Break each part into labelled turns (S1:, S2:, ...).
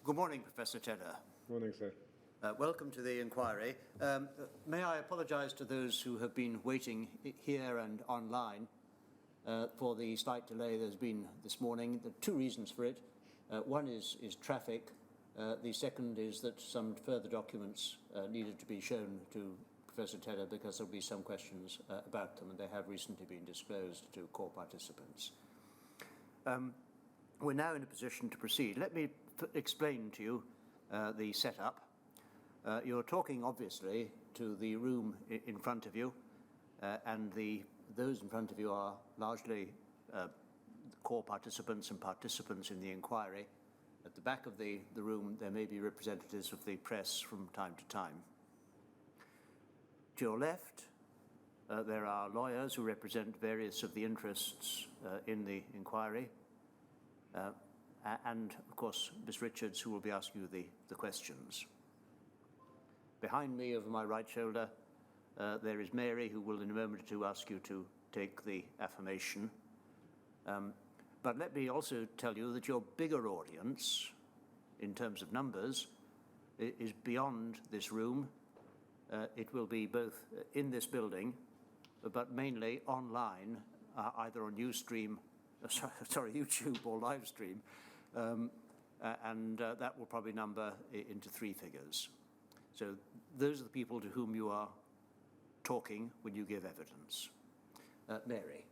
S1: Good morning, Professor Tedder.
S2: Morning, sir.
S1: Welcome to the inquiry. May I apologise to those who have been waiting here and online for the slight delay there's been this morning. There are two reasons for it. One is traffic. The second is that some further documents needed to be shown to Professor Tedder because there will be some questions about them, and they have recently been disclosed to core participants. We're now in a position to proceed. Let me explain to you the setup. You're talking, obviously, to the room in front of you, and those in front of you are largely core participants and participants in the inquiry. At the back of the room, there may be representatives of the press from time to time. To your left, there are lawyers who represent various of the interests in the inquiry, and, of course, Ms. Richards, who will be asking you the questions. Behind me, over my right shoulder, there is Mary, who will in a moment or two ask you to take the affirmation. But let me also tell you that your bigger audience, in terms of numbers, is beyond this room. It will be both in this building, but mainly online, either on YouTube or live stream, and that will probably number into three figures. So those are the people to whom you are talking when you give evidence. Mary.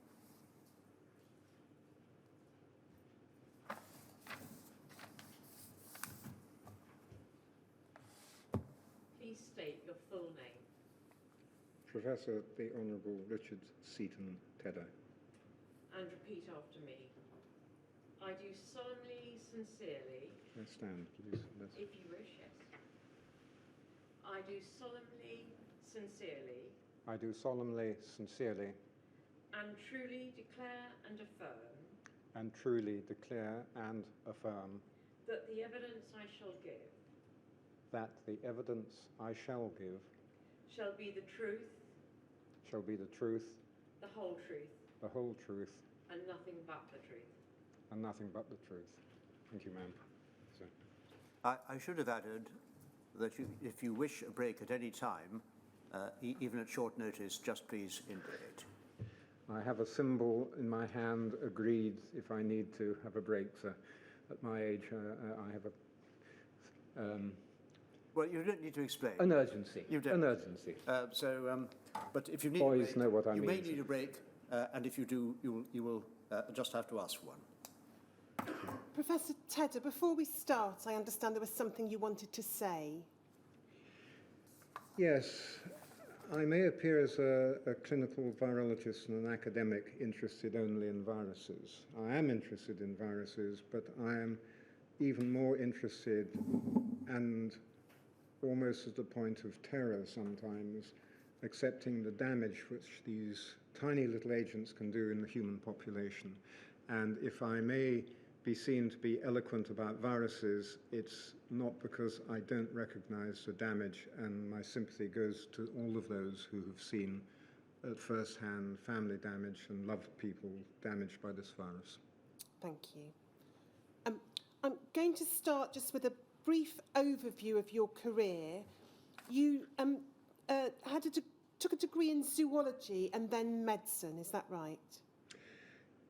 S3: Please state your full name.
S2: Professor the Honourable Richard Seaton Tedder.
S3: And repeat after me. I do solemnly, sincerely.
S2: Stand, please.
S3: If you wish, yes. I do solemnly, sincerely.
S2: I do solemnly, sincerely.
S3: And truly declare and affirm.
S2: And truly declare and affirm.
S3: That the evidence I shall give.
S2: That the evidence I shall give.
S3: Shall be the truth.
S2: Shall be the truth.
S3: The whole truth.
S2: The whole truth.
S3: And nothing but the truth.
S2: And nothing but the truth. Thank you, ma'am. So.
S1: I should have added that if you wish a break at any time, even at short notice, just please indicate.
S2: I have a symbol in my hand, agreed, if I need to have a break, sir. At my age, I have a...
S1: Well, you don't need to explain.
S2: An urgency.
S1: You don't.
S2: An urgency.
S1: But if you need
S2: Boys
S1: a break,
S2: know what I mean.
S1: You may need a break, and if you do, you will just have to ask for one.
S4: Professor Tedder, before we start, I understand there was something you wanted to say.
S2: Yes. I may appear as a clinical virologist and an academic interested only in viruses. I am interested in viruses, but I am even more interested and almost at the point of terror sometimes, accepting the damage which these tiny little agents can do in the human population. And if I may be seen to be eloquent about viruses, it's not because I don't recognize the damage, and my sympathy goes to all of those who have seen at first hand family damage and loved people damaged by this virus.
S4: Thank you. I'm going to start just with a brief overview of your career. You took a degree in zoology and then medicine, is that right?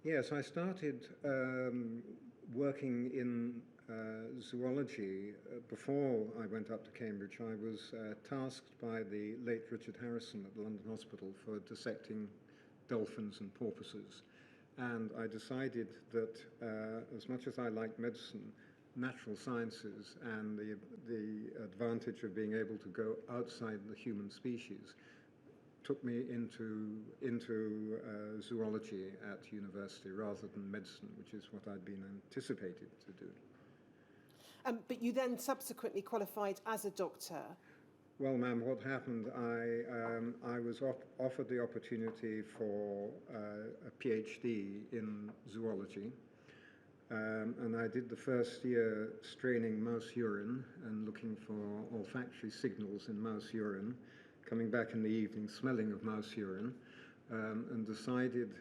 S2: Yes, I started working in zoology before I went up to Cambridge. I was tasked by the late Richard Harrison at the London Hospital for dissecting dolphins and porpoises. And I decided that as much as I liked medicine, natural sciences and the advantage of being able to go outside the human species took me into zoology at university rather than medicine, which is what I'd been anticipated to do.
S4: But you then subsequently qualified as a doctor.
S2: Well, ma'am, what happened, I was offered the opportunity for a PhD in zoology, and I did the first year straining mouse urine and looking for olfactory signals in mouse urine, coming back in the evening smelling of mouse urine, and decided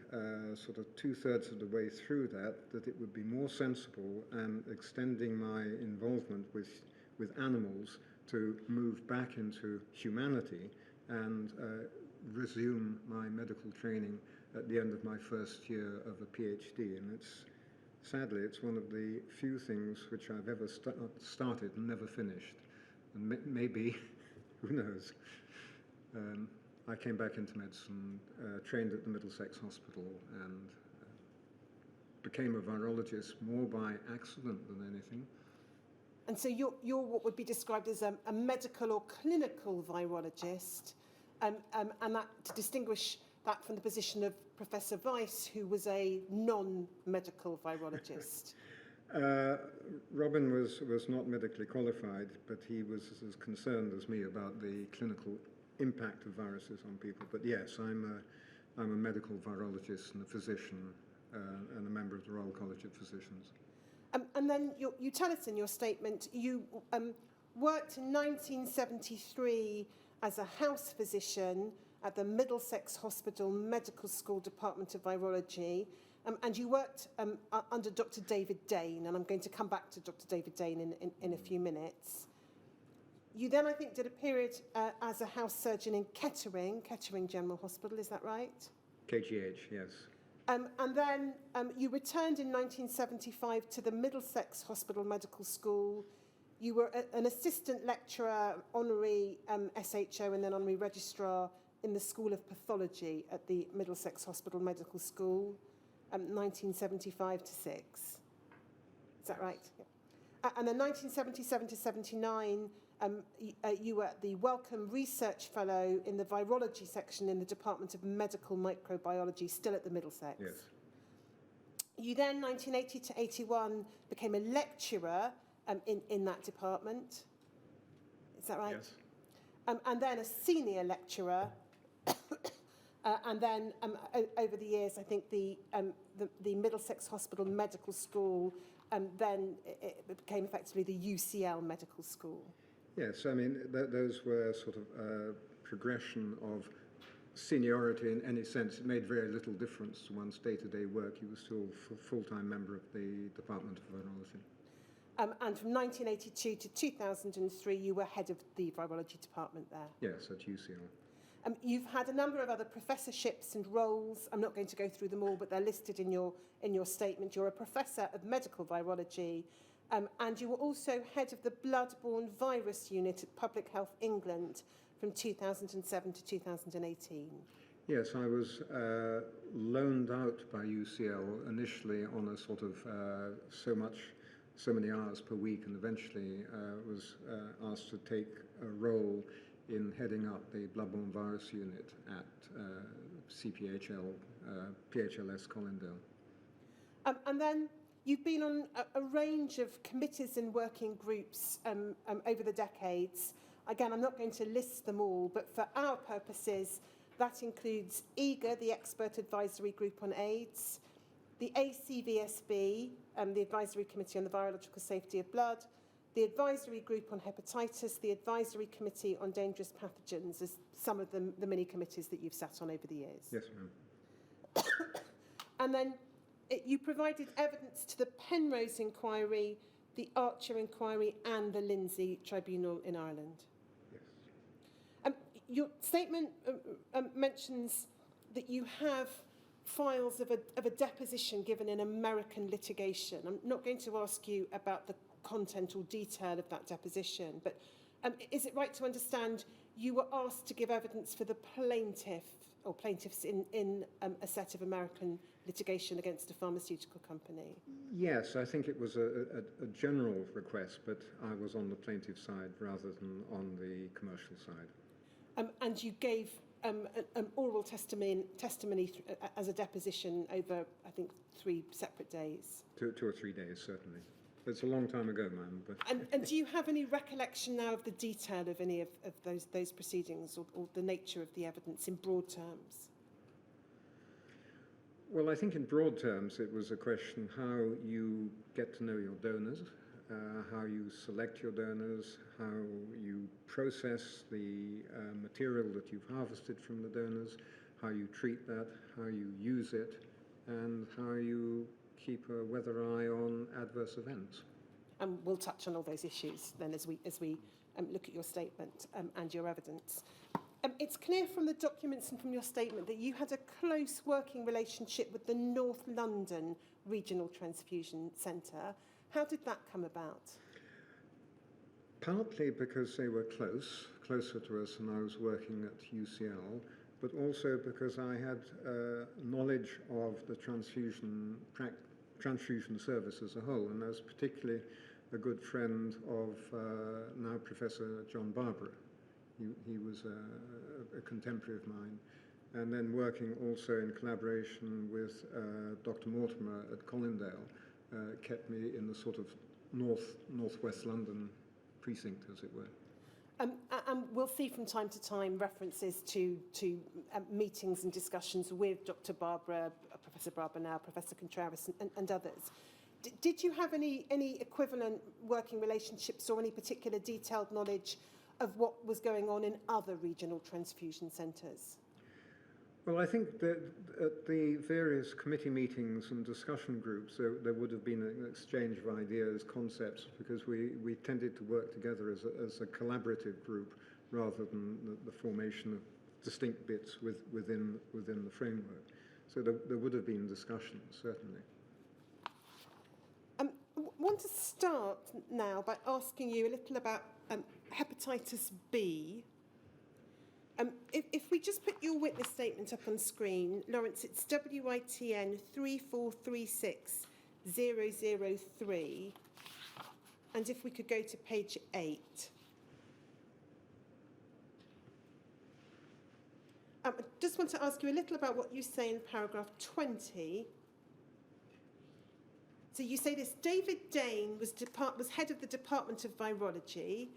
S2: sort of 2/3 of the way through that it would be more sensible and extending my involvement with animals to move back into humanity and resume my medical training at the end of my first year of a PhD. And sadly, it's one of the few things which I've ever started and never finished. And maybe, who knows? I came back into medicine, trained at the Middlesex Hospital, and became a virologist more by accident than anything.
S4: And so you're what would be described as a medical or clinical virologist, and that to distinguish that from the position of Professor Weiss, who was a non-medical virologist.
S2: Robin was not medically qualified, but he was as concerned as me about the clinical impact of viruses on people. But yes, I'm a medical virologist and a physician and a member of the Royal College of Physicians.
S4: And then you tell us in your statement you worked in 1973 as a house physician at the Middlesex Hospital Medical School Department of Virology, and you worked under Dr. David Dane, and I'm going to come back to Dr. David Dane in a few minutes. You then, I think, did a period as a house surgeon in Kettering General Hospital, is that right?
S2: KGH, yes.
S4: And then you returned in 1975 to the Middlesex Hospital Medical School. You were an assistant lecturer, honorary SHO, and then honorary registrar in the School of Pathology at the Middlesex Hospital Medical School, 1975 to 6. Is that right? Yeah. And then 1977 to 79, you were the Wellcome Research Fellow in the Virology section in the Department of Medical Microbiology, still at the Middlesex.
S2: Yes.
S4: You then, 1980 to 81, became a lecturer in that department. Is that right?
S2: Yes.
S4: And then a senior lecturer. And then over the years, I think the Middlesex Hospital Medical School, then it became effectively the UCL Medical School.
S2: Yes, I mean, those were sort of progression of seniority in any sense. It made very little difference to one's day-to-day work. He was still a full-time member of the Department of Virology.
S4: And from 1982 to 2003, you were head of the virology department there.
S2: Yes, at UCL.
S4: You've had a number of other professorships and roles. I'm not going to go through them all, but they're listed in your statement. You're a professor of medical virology, and you were also head of the blood-borne virus unit at Public Health England from 2007 to 2018.
S2: Yes, I was loaned out by UCL initially on a sort of so many hours per week, and eventually was asked to take a role in heading up the blood-borne virus unit at CPHL, PHLS Colindale.
S4: And then you've been on a range of committees and working groups over the decades. Again, I'm not going to list them all, but for our purposes, that includes EAGR, the Expert Advisory Group on AIDS, the ACVSB, the Advisory Committee on the Virological Safety of Blood, the Advisory Group on Hepatitis, the Advisory Committee on Dangerous Pathogens, as some of the many committees that you've sat on over the years.
S2: Yes, ma'am.
S4: And then you provided evidence to the Penrose Inquiry, the Archer Inquiry, and the Lindsay Tribunal in Ireland.
S2: Yes.
S4: Your statement mentions that you have files of a deposition given in American litigation. I'm not going to ask you about the content or detail of that deposition, but is it right to understand you were asked to give evidence for the plaintiff or plaintiffs in a set of American litigation against a pharmaceutical company?
S2: Yes, I think it was a general request, but I was on the plaintiff side rather than on the commercial side.
S4: And you gave an oral testimony as a deposition over, I think, 3 separate days. 2
S2: or 3 days, certainly. It's a long time ago, ma'am. But
S4: and do you have any recollection now of the detail of any of those proceedings or the nature of the evidence in broad terms?
S2: Well, I think in broad terms it was a question how you get to know your donors, how you select your donors, how you process the material that you've harvested from the donors, how you treat that, how you use it, and how you keep a weather eye on adverse events.
S4: And we'll touch on all those issues then as we look at your statement and your evidence. It's clear from the documents and from your statement that you had a close working relationship with the North London Regional Transfusion Centre. How did that come about?
S2: Partly because they were closer to us, and I was working at UCL, but also because I had knowledge of the transfusion service as a whole, and I was particularly a good friend of now Professor John Barbara. He was a contemporary of mine, and then working also in collaboration with Dr. Mortimer at Colindale kept me in the sort of northwest London precinct, as it were.
S4: And we'll see from time to time references to meetings and discussions with Dr. Barbara, Professor Barbara now, Professor Contreras and others. Did you have any equivalent working relationships or any particular detailed knowledge of what was going on in other regional transfusion centres?
S2: Well, I think that at the various committee meetings and discussion groups, there would have been an exchange of ideas, concepts, because we tended to work together as a collaborative group rather than the formation of distinct bits within the framework. So there would have been discussions, certainly. I
S4: want to start now by asking you a little about hepatitis B. If we just put your witness statement up on screen, Lawrence, it's WITN 3436003. And if we could go to page 8. I just want to ask you a little about what you say in paragraph 20. So you say this: David Dane was head of the Department of Virology,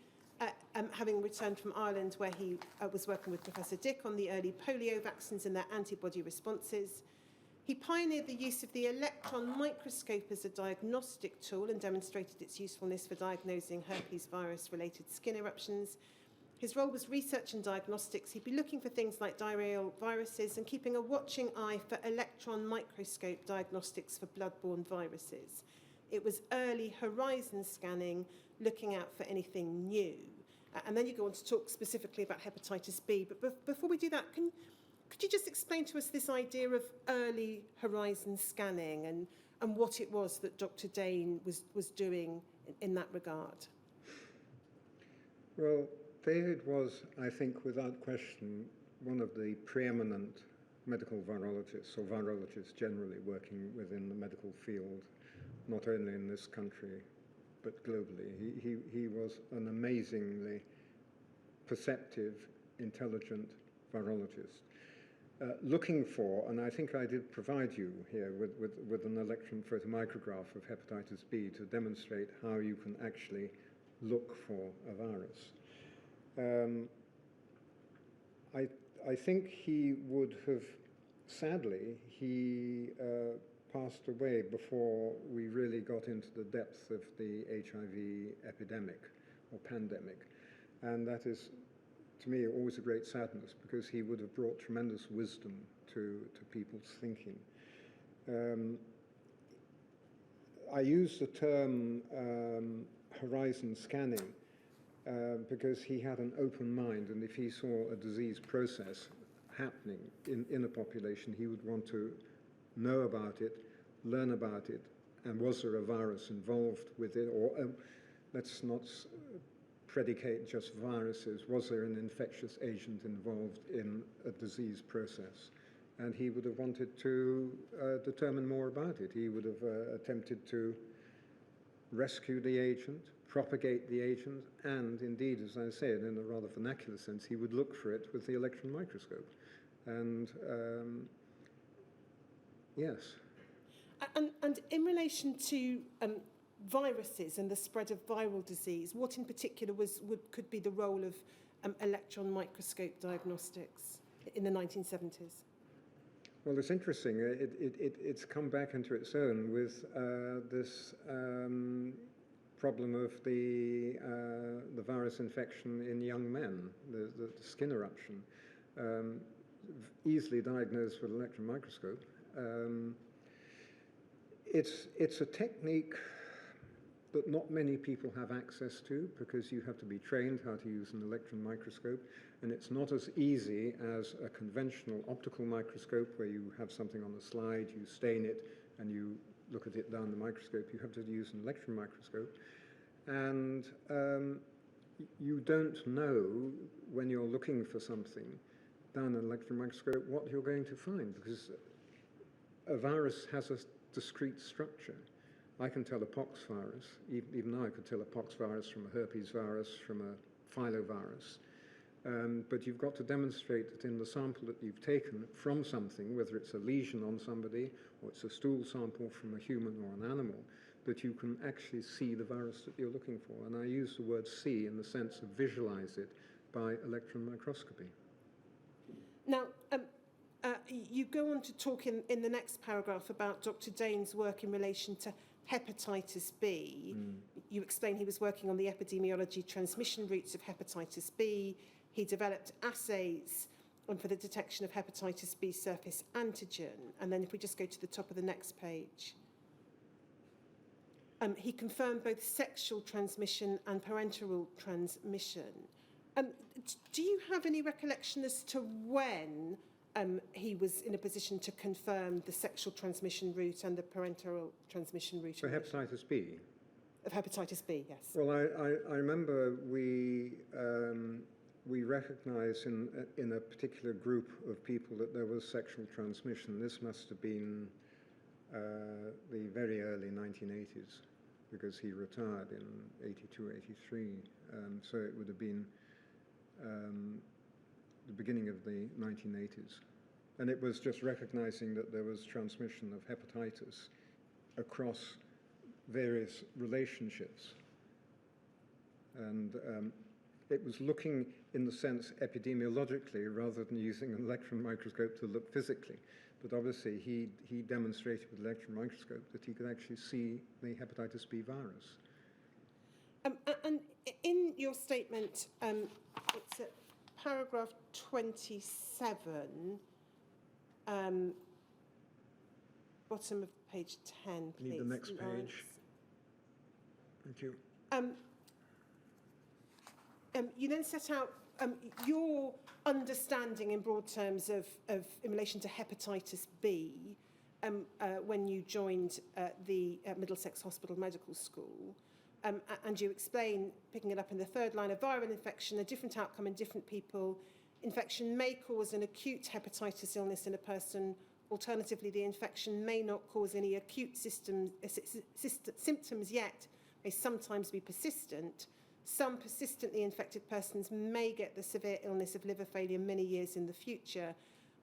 S4: having returned from Ireland, where he was working with Professor Dick on the early polio vaccines and their antibody responses. He pioneered the use of the electron microscope as a diagnostic tool and demonstrated its usefulness for diagnosing herpes virus-related skin eruptions. His role was research and diagnostics. He'd be looking for things like diarrheal viruses and keeping a watching eye for electron microscope diagnostics for blood-borne viruses. It was early horizon scanning, looking out for anything new. And then you go on to talk specifically about hepatitis B. But before we do that, could you just explain to us this idea of early horizon scanning and what it was that Dr. Dane was doing in that regard?
S2: Well, David was, I think, without question, one of the preeminent medical virologists, or virologists generally, working within the medical field, not only in this country, but globally. He was an amazingly perceptive, intelligent virologist. Looking for, and I think I did provide you here with an electron photomicrograph of hepatitis B to demonstrate how you can actually look for a virus. I think he would have, sadly, he passed away before we really got into the depth of the HIV epidemic or pandemic. And that is, to me, always a great sadness, because he would have brought tremendous wisdom to people's thinking. I use the term horizon scanning because he had an open mind, and if he saw a disease process happening in a population, he would want to know about it, learn about it, and was there a virus involved with it, or let's not predicate just viruses, was there an infectious agent involved in a disease process? And he would have wanted to determine more about it. He would have attempted to rescue the agent, propagate the agent, and indeed, as I said, in a rather vernacular sense, he would look for it with the electron microscope. And yes.
S4: And in relation to viruses and the spread of viral disease, what in particular could be the role of electron microscope diagnostics in the 1970s?
S2: Well, it's interesting. It's come back into its own with this problem of the virus infection in young men, the skin eruption. easily diagnosed with an electron microscope. It's a technique that not many people have access to because you have to be trained how to use an electron microscope, and it's not as easy as a conventional optical microscope where you have something on the slide, you stain it, and you look at it down the microscope. You have to use an electron microscope, and you don't know when you're looking for something down an electron microscope what you're going to find, because a virus has a discrete structure. I can tell a pox virus, even now I could tell a pox virus from a herpes virus, from a filovirus. But you've got to demonstrate that in the sample that you've taken from something, whether it's a lesion on somebody or it's a stool sample from a human or an animal, that you can actually see the virus that you're looking for. And I use the word see in the sense of visualize it by electron microscopy.
S4: Now, you go on to talk in the next paragraph about Dr. Dane's work in relation to hepatitis B. You explain he was working on the epidemiology transmission routes of hepatitis B. He developed assays for the detection of hepatitis B surface antigen. And then if we just go to the top of the next page. He confirmed both sexual transmission and parenteral transmission. Do you have any recollection as to when he was in a position to confirm the sexual transmission route and the parenteral transmission route?
S2: For hepatitis B?
S4: Of hepatitis B, yes.
S2: Well, I remember we recognised in a particular group of people that there was sexual transmission. This must have been the very early 1980s, because he retired in 82, 83. So it would have been the beginning of the 1980s. And it was just recognizing that there was transmission of hepatitis across various relationships. And it was looking, in the sense, epidemiologically, rather than using an electron microscope to look physically. But obviously, he demonstrated with an electron microscope that he could actually see the hepatitis B virus.
S4: And in your statement, it's at paragraph 27, bottom of page 10, please.
S2: Need the next page. Thank you.
S4: You then set out your understanding in broad terms of in relation to hepatitis B when you joined the Middlesex Hospital Medical School. And you explain, picking it up in the third line, a viral infection, a different outcome in different people. Infection may cause an acute hepatitis illness in a person. Alternatively, the infection may not cause any acute symptoms yet, may sometimes be persistent. Some persistently infected persons may get the severe illness of liver failure many years in the future.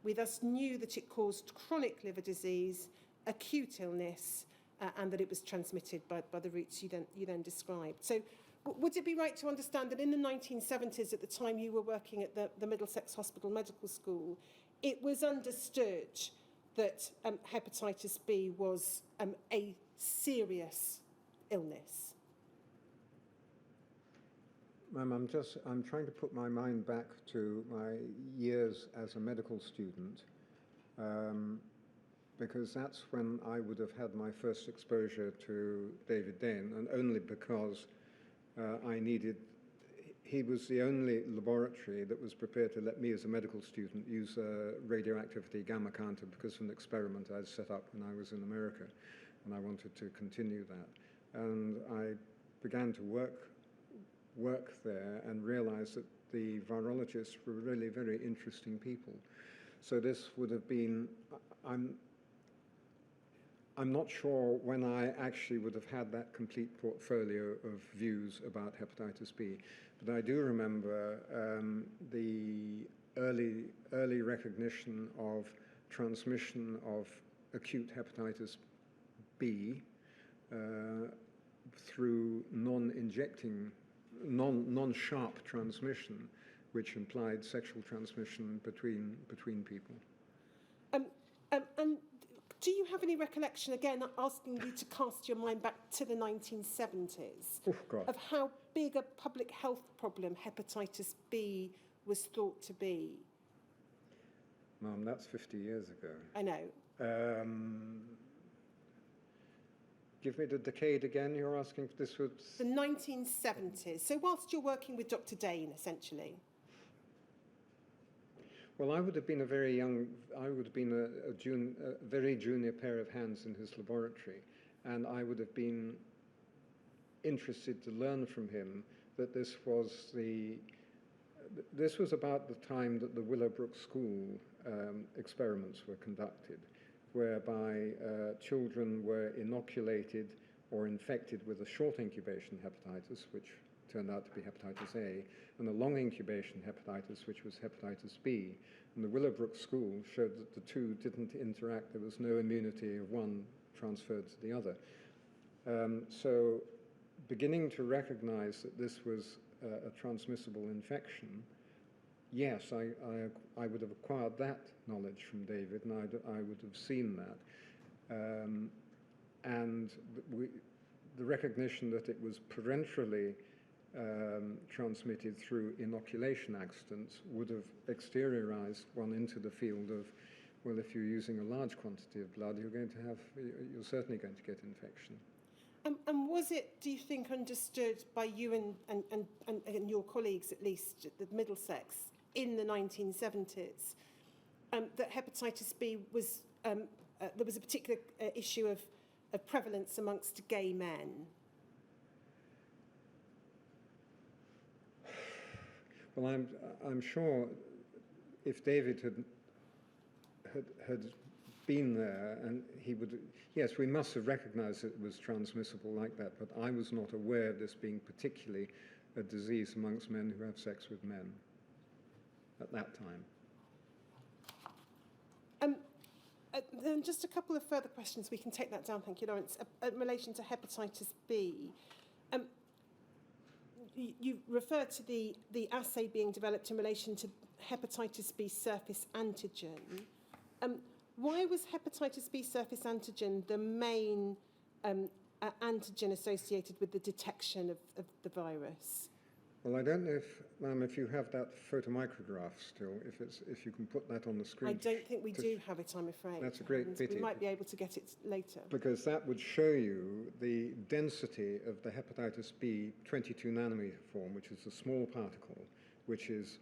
S4: We thus knew that it caused chronic liver disease, acute illness, and that it was transmitted by the routes you then described. So would it be right to understand that in the 1970s, at the time you were working at the Middlesex Hospital Medical School, it was understood that hepatitis B was a serious illness?
S2: Ma'am, I'm trying to put my mind back to my years as a medical student, because that's when I would have had my first exposure to David Dane, and only because he was the only laboratory that was prepared to let me as a medical student use a radioactivity gamma counter because of an experiment I'd set up when I was in America, and I wanted to continue that. And I began to work there and realized that the virologists were really very interesting people. So this would have been, I'm not sure when I actually would have had that complete portfolio of views about hepatitis B, but I do remember the early recognition of transmission of acute hepatitis B through non-sharp transmission, which implied sexual transmission between people.
S4: And do you have any recollection, again, asking you to cast your mind back to the 1970s, of how big a public health problem hepatitis B was thought to be?
S2: Mum, that's 50 years ago.
S4: I know.
S2: Give me the decade again. You're asking if this was...
S4: The 1970s. So whilst you're working with Dr. Dane, essentially.
S2: Well, I would have been a very young, I would have been a very junior pair of hands in his laboratory, and I would have been interested to learn from him that this was about the time that the Willowbrook School experiments were conducted, whereby children were inoculated or infected with a short incubation hepatitis, which turned out to be hepatitis A, and a long incubation hepatitis, which was hepatitis B. And the Willowbrook School showed that the two didn't interact. There was no immunity of one transferred to the other. So beginning to recognize that this was a transmissible infection, yes, I would have acquired that knowledge from David, and I would have seen that. And the recognition that it was parenterally transmitted through inoculation accidents would have exteriorized one into the field of, well, if you're using a large quantity of blood, you're certainly going to get infection.
S4: And was it, do you think, understood by you and your colleagues, at least at the Middlesex, in the 1970s, that hepatitis B was, there was a particular issue of prevalence amongst gay men?
S2: Well, I'm sure if David had been there, and he would, yes, we must have recognized that it was transmissible like that, but I was not aware of this being particularly a disease amongst men who have sex with men at that time.
S4: Then just a couple of further questions. We can take that down, thank you, Lawrence. In relation to hepatitis B, you referred to the assay being developed in relation to hepatitis B surface antigen. Why was hepatitis B surface antigen the main antigen associated with the detection of the virus?
S2: Well, I don't know if, ma'am, if you have that photomicrograph still, if you can put that on the screen.
S4: I don't think we do have it, I'm afraid.
S2: That's a great pity.
S4: We might be able to get it later.
S2: Because that would show you the density of the hepatitis B 22 nanometer form, which is a small particle, which is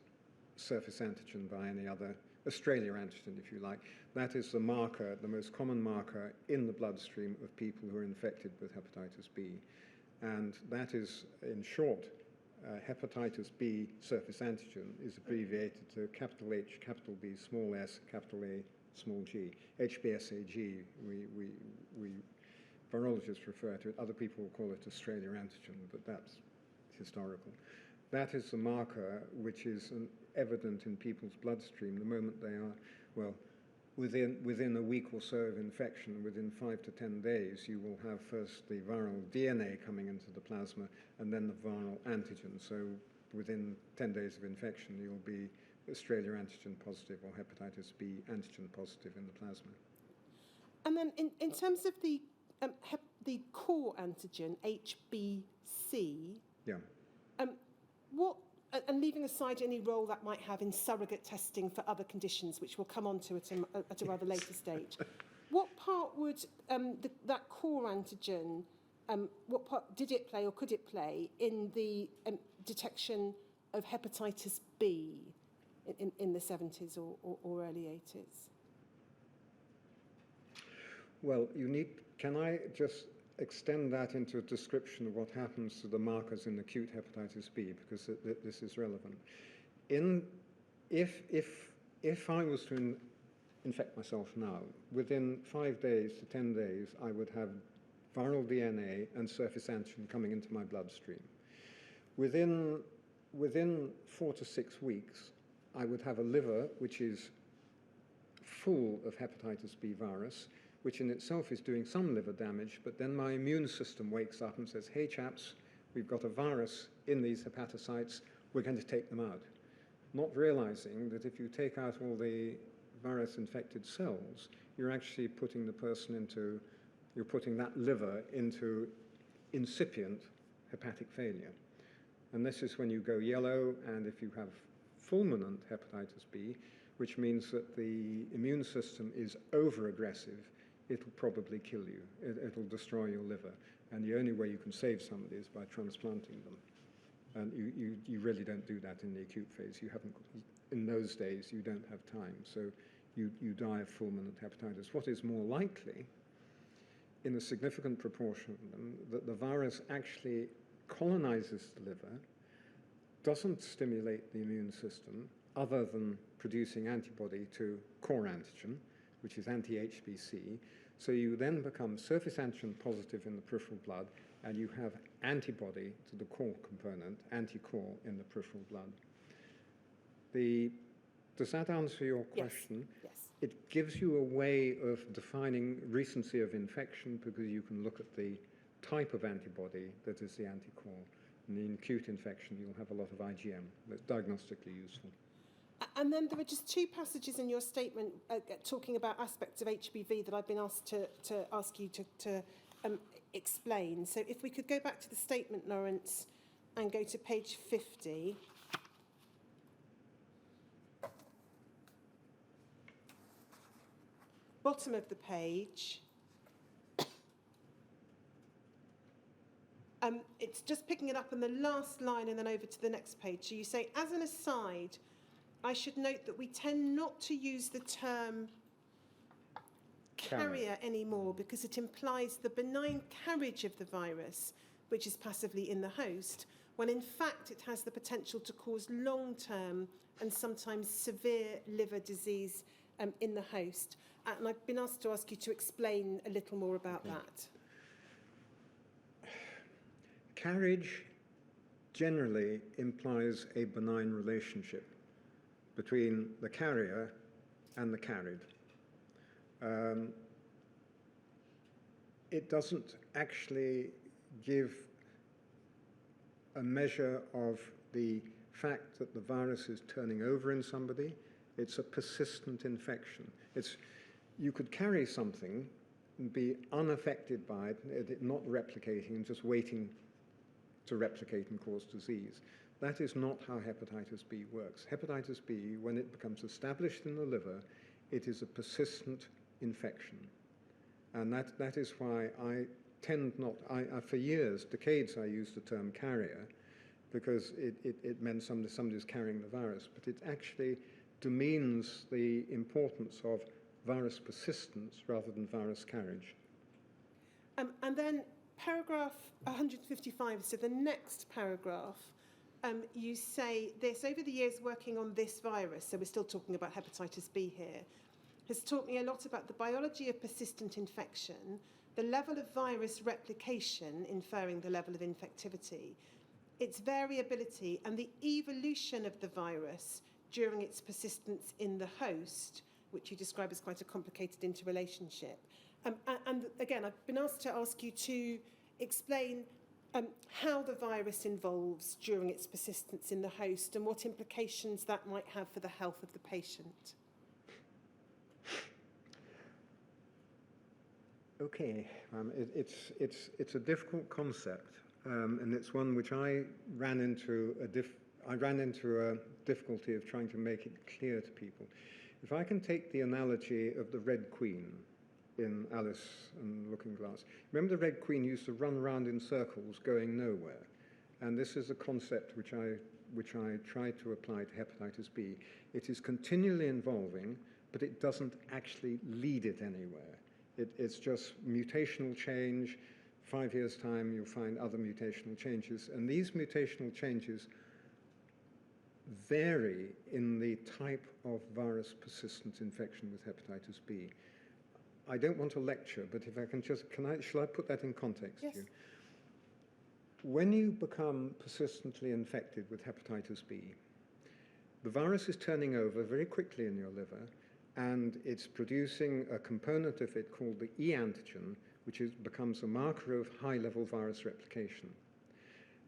S2: surface antigen by any other, Australia antigen, if you like. That is the marker, the most common marker in the bloodstream of people who are infected with hepatitis B. And that is, in short, hepatitis B surface antigen is abbreviated to capital H, capital B, small s, capital A, small g. HBsAg, we virologists refer to it. Other people will call it Australia antigen, but that's historical. That is the marker which is evident in people's bloodstream the moment they are, well, within a week or so of infection, within 5 to 10 days, you will have first the viral DNA coming into the plasma and then the viral antigen. So within 10 days of infection, you'll be Australia antigen positive or hepatitis B antigen positive in the plasma. And
S4: then in terms of the core antigen, HBC,
S2: yeah.
S4: What, and leaving aside any role that might have in surrogate testing for other conditions, which we'll come on to at a rather later stage, what part would that core antigen, what part did it play or could it play in the detection of hepatitis B in the 70s or early 80s?
S2: Well, can I just extend that into a description of what happens to the markers in acute hepatitis B, because this is relevant. If I was to infect myself now, within 5 days to 10 days, I would have viral DNA and surface antigen coming into my bloodstream. Within 4 to 6 weeks, I would have a liver which is full of hepatitis B virus, which in itself is doing some liver damage, but then my immune system wakes up and says, hey chaps, we've got a virus in these hepatocytes, we're going to take them out. Not realizing that if you take out all the virus-infected cells, you're actually putting the person into, you're putting that liver into incipient hepatic failure. And this is when you go yellow, and if you have fulminant hepatitis B, which means that the immune system is over-aggressive, it'll probably kill you. It'll destroy your liver. And the only way you can save somebody is by transplanting them. And you really don't do that in the acute phase. You haven't, in those days, you don't have time. So you die of fulminant hepatitis. What is more likely, in a significant proportion of them, that the virus actually colonizes the liver, doesn't stimulate the immune system, other than producing antibody to core antigen, which is anti-HBC. So you then become surface antigen positive in the peripheral blood, and you have antibody to the core component, anti-core, in the peripheral blood. Does that answer your question?
S4: Yes.
S2: It gives you a way of defining recency of infection, because you can look at the type of antibody that is the anti-core. In acute infection, you'll have a lot of IgM. That's diagnostically useful.
S4: And then there were just two passages in your statement talking about aspects of HBV that I've been asked to ask you to explain. So if we could go back to the statement, Lawrence, and go to page 50. Bottom of the page. It's just picking it up on the last line and then over to the next page. So you say, as an aside, I should note that we tend not to use the term carrier anymore because it implies the benign carriage of the virus, which is passively in the host, when in fact it has the potential to cause long-term and sometimes severe liver disease in the host. And I've been asked to ask you to explain a little more about that.
S2: Carriage generally implies a benign relationship between the carrier and the carried. It doesn't actually give a measure of the fact that the virus is turning over in somebody. It's a persistent infection. You could carry something and be unaffected by it not replicating and just waiting to replicate and cause disease. That is not how hepatitis B works. Hepatitis B, when it becomes established in the liver, it is a persistent infection. And that is why I tend not, for years, decades, I used the term carrier, because it meant somebody's carrying the virus, but it actually demeans the importance of virus persistence rather than virus carriage.
S4: And then paragraph 155, so the next paragraph, you say this: over the years working on this virus, so we're still talking about hepatitis B here, has taught me a lot about the biology of persistent infection, the level of virus replication, inferring the level of infectivity, its variability, and the evolution of the virus during its persistence in the host, which you describe as quite a complicated interrelationship. And again, I've been asked to ask you to explain how the virus evolves during its persistence in the host and what implications that might have for the health of the patient.
S2: Okay, it's a difficult concept, and it's one which I ran into a difficulty of trying to make it clear to people. If I can take the analogy of the Red Queen in Alice and the Looking Glass. Remember, the Red Queen used to run around in circles going nowhere, and this is a concept which I try to apply to hepatitis B. It is continually evolving, but it doesn't actually lead it anywhere. It's just mutational change. 5 years' time, you'll find other mutational changes, and these mutational changes vary in the type of virus persistent infection with hepatitis B. I don't want to lecture, but if I can just, shall I put that in context?
S4: Yes.
S2: To you? When you become persistently infected with hepatitis B, the virus is turning over very quickly in your liver, and it's producing a component of it called the E antigen, which becomes a marker of high-level virus replication.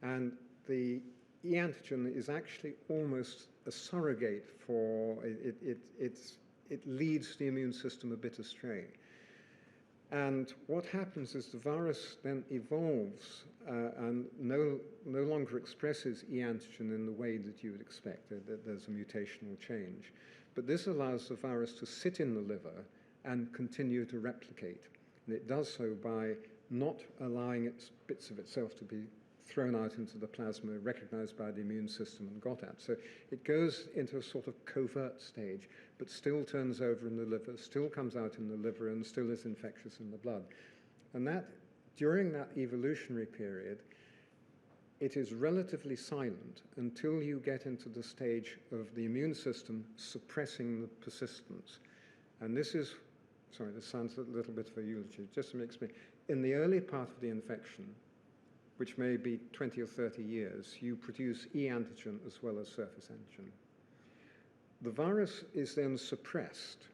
S2: And the E antigen is actually almost a surrogate for, it leads the immune system a bit astray. And what happens is the virus then evolves and no longer expresses e antigen in the way that you would expect, that there's a mutational change. But this allows the virus to sit in the liver and continue to replicate. And it does so by not allowing bits of itself to be thrown out into the plasma, recognized by the immune system and got at. So it goes into a sort of covert stage, but still turns over in the liver, still comes out in the liver, and still is infectious in the blood. And that, during that evolutionary period, it is relatively silent until you get into the stage of the immune system suppressing the persistence. And this is, sorry, this sounds a little bit of a eulogy, just to explain. In the early part of the infection, which may be 20 or 30 years, you produce e antigen as well as surface antigen. The virus is then suppressed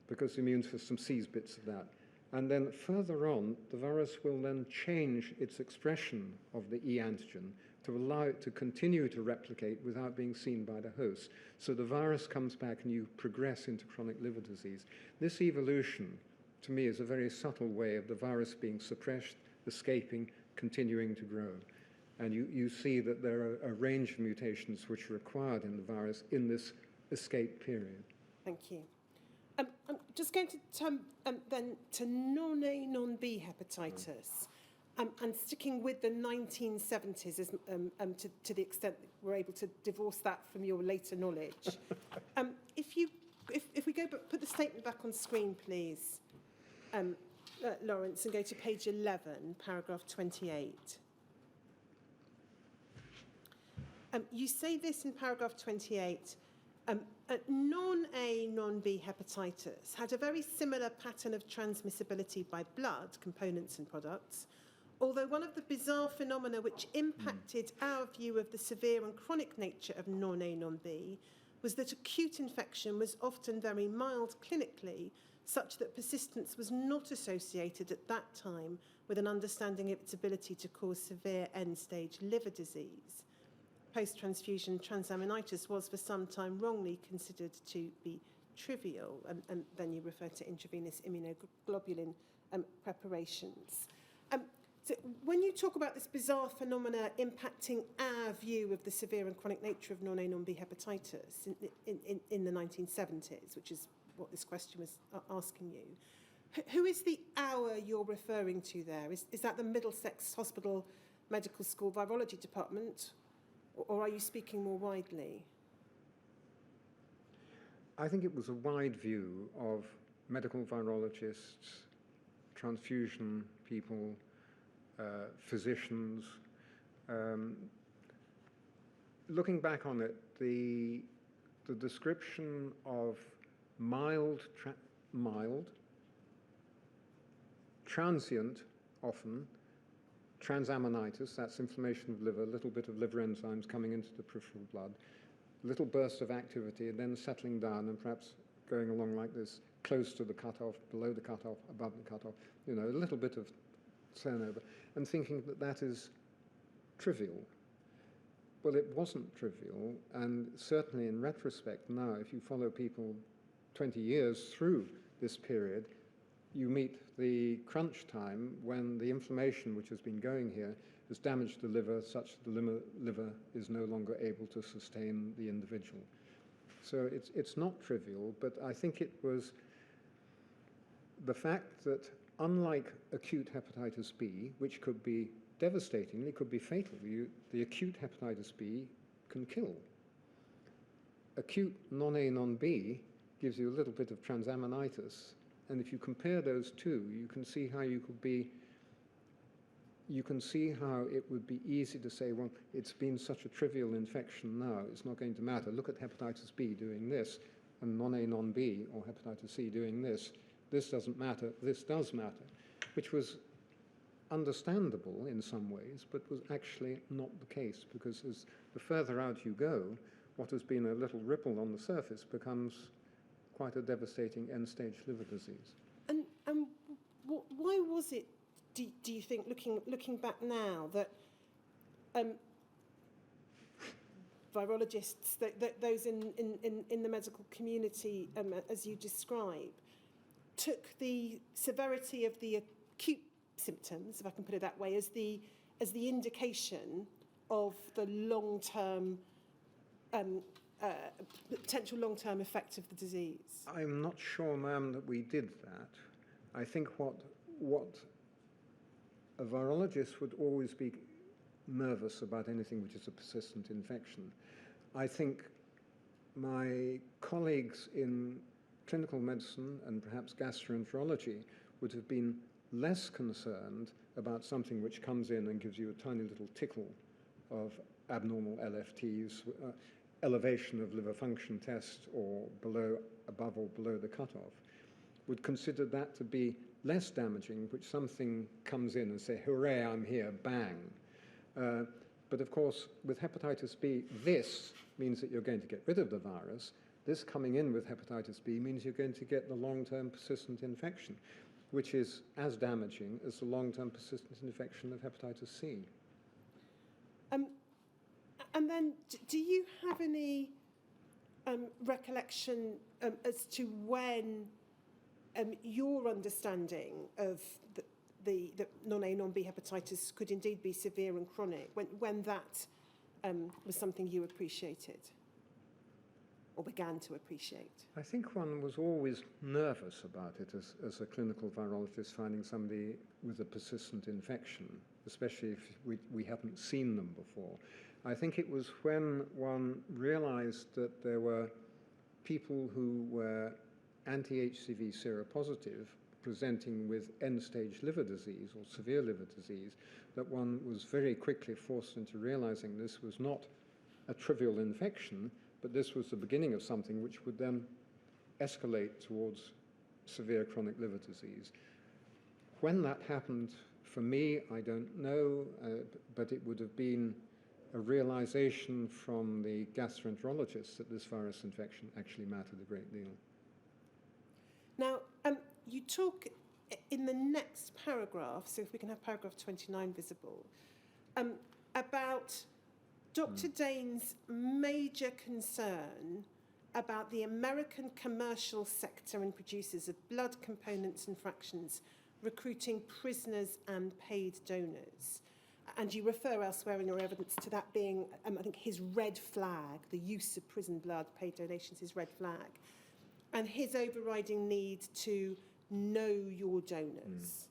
S2: because the immune system sees bits of that. And then further on, the virus will then change its expression of the e antigen to allow it to continue to replicate without being seen by the host. So the virus comes back and you progress into chronic liver disease. This evolution, to me, is a very subtle way of the virus being suppressed, escaping, continuing to grow. And you see that there are a range of mutations which are required in the virus in this escape period.
S4: Thank you. I'm just going to turn then to non-A, non-B hepatitis, and sticking with the 1970s as, to the extent that we're able to divorce that from your later knowledge. If we go, put the statement back on screen, please, Lawrence, and go to page 11, paragraph 28. You say this in paragraph 28, non-A, non-B hepatitis had a very similar pattern of transmissibility by blood, components and products, although one of the bizarre phenomena which impacted our view of the severe and chronic nature of non-A, non-B was that acute infection was often very mild clinically, such that persistence was not associated at that time with an understanding of its ability to cause severe end-stage liver disease. Post-transfusion transaminitis was for some time wrongly considered to be trivial, and then you refer to intravenous immunoglobulin preparations. So when you talk about this bizarre phenomena impacting our view of the severe and chronic nature of non-A, non-B hepatitis in the 1970s, which is what this question was asking you, who is the our you're referring to there? Is that the Middlesex Hospital Medical School Virology Department, or are you speaking more widely?
S2: I think it was a wide view of medical virologists, transfusion people, physicians. Looking back on it, the description of mild, transient, often, transaminitis, that's inflammation of liver, a little bit of liver enzymes coming into the peripheral blood, little burst of activity, and then settling down and perhaps going along like this, close to the cutoff, below the cutoff, above the cutoff, you know, a little bit of turnover, and thinking that that is trivial. Well, it wasn't trivial, and certainly in retrospect now, if you follow people 20 years through this period, you meet the crunch time when the inflammation which has been going here has damaged the liver such that the liver is no longer able to sustain the individual. So it's not trivial, but I think it was the fact that unlike acute hepatitis B, which could be devastating, it could be fatal, the acute hepatitis B can kill. Acute non-A, non-B gives you a little bit of transaminitis, and if you compare those two, you can see how it would be easy to say, well, it's been such a trivial infection now, it's not going to matter. Look at hepatitis B doing this, and non-A, non-B, or hepatitis C doing this. This doesn't matter, this does matter, which was understandable in some ways, but was actually not the case, because as the further out you go, what has been a little ripple on the surface becomes quite a devastating end-stage liver disease.
S4: And why was it, do you think, looking back now, that virologists, those in the medical community, as you describe, took the severity of the acute symptoms, if I can put it that way, as the indication of the long-term, potential long-term effect of the disease?
S2: I'm not sure, ma'am, that we did that. I think what a virologist would always be nervous about anything which is a persistent infection. I think my colleagues in clinical medicine and perhaps gastroenterology would have been less concerned about something which comes in and gives you a tiny little tickle of abnormal LFTs, elevation of liver function test or above or below the cutoff, would consider that to be less damaging, which something comes in and say, hooray, I'm here, bang. But of course, with hepatitis B, this means that you're going to get rid of the virus. This coming in with hepatitis B means you're going to get the long-term persistent infection, which is as damaging as the long-term persistent infection of hepatitis C.
S4: And then, do you have any recollection as to when your understanding of the non-A, non-B hepatitis could indeed be severe and chronic, when that was something you appreciated or began to appreciate?
S2: I think one was always nervous about it as a clinical virologist, finding somebody with a persistent infection, especially if we hadn't seen them before. I think it was when one realized that there were people who were anti-HCV seropositive presenting with end-stage liver disease or severe liver disease, that one was very quickly forced into realizing this was not a trivial infection, but this was the beginning of something which would then escalate towards severe chronic liver disease. When that happened for me, I don't know, but it would have been a realization from the gastroenterologists that this virus infection actually mattered a great deal.
S4: Now, you talk in the next paragraph, so if we can have paragraph 29 visible, about Dr. Dane's major concern about the American commercial sector and producers of blood components and fractions recruiting prisoners and paid donors. And you refer elsewhere in your evidence to that being, I think, his red flag, the use of prison blood, paid donations, his red flag, and his overriding need to know your donors.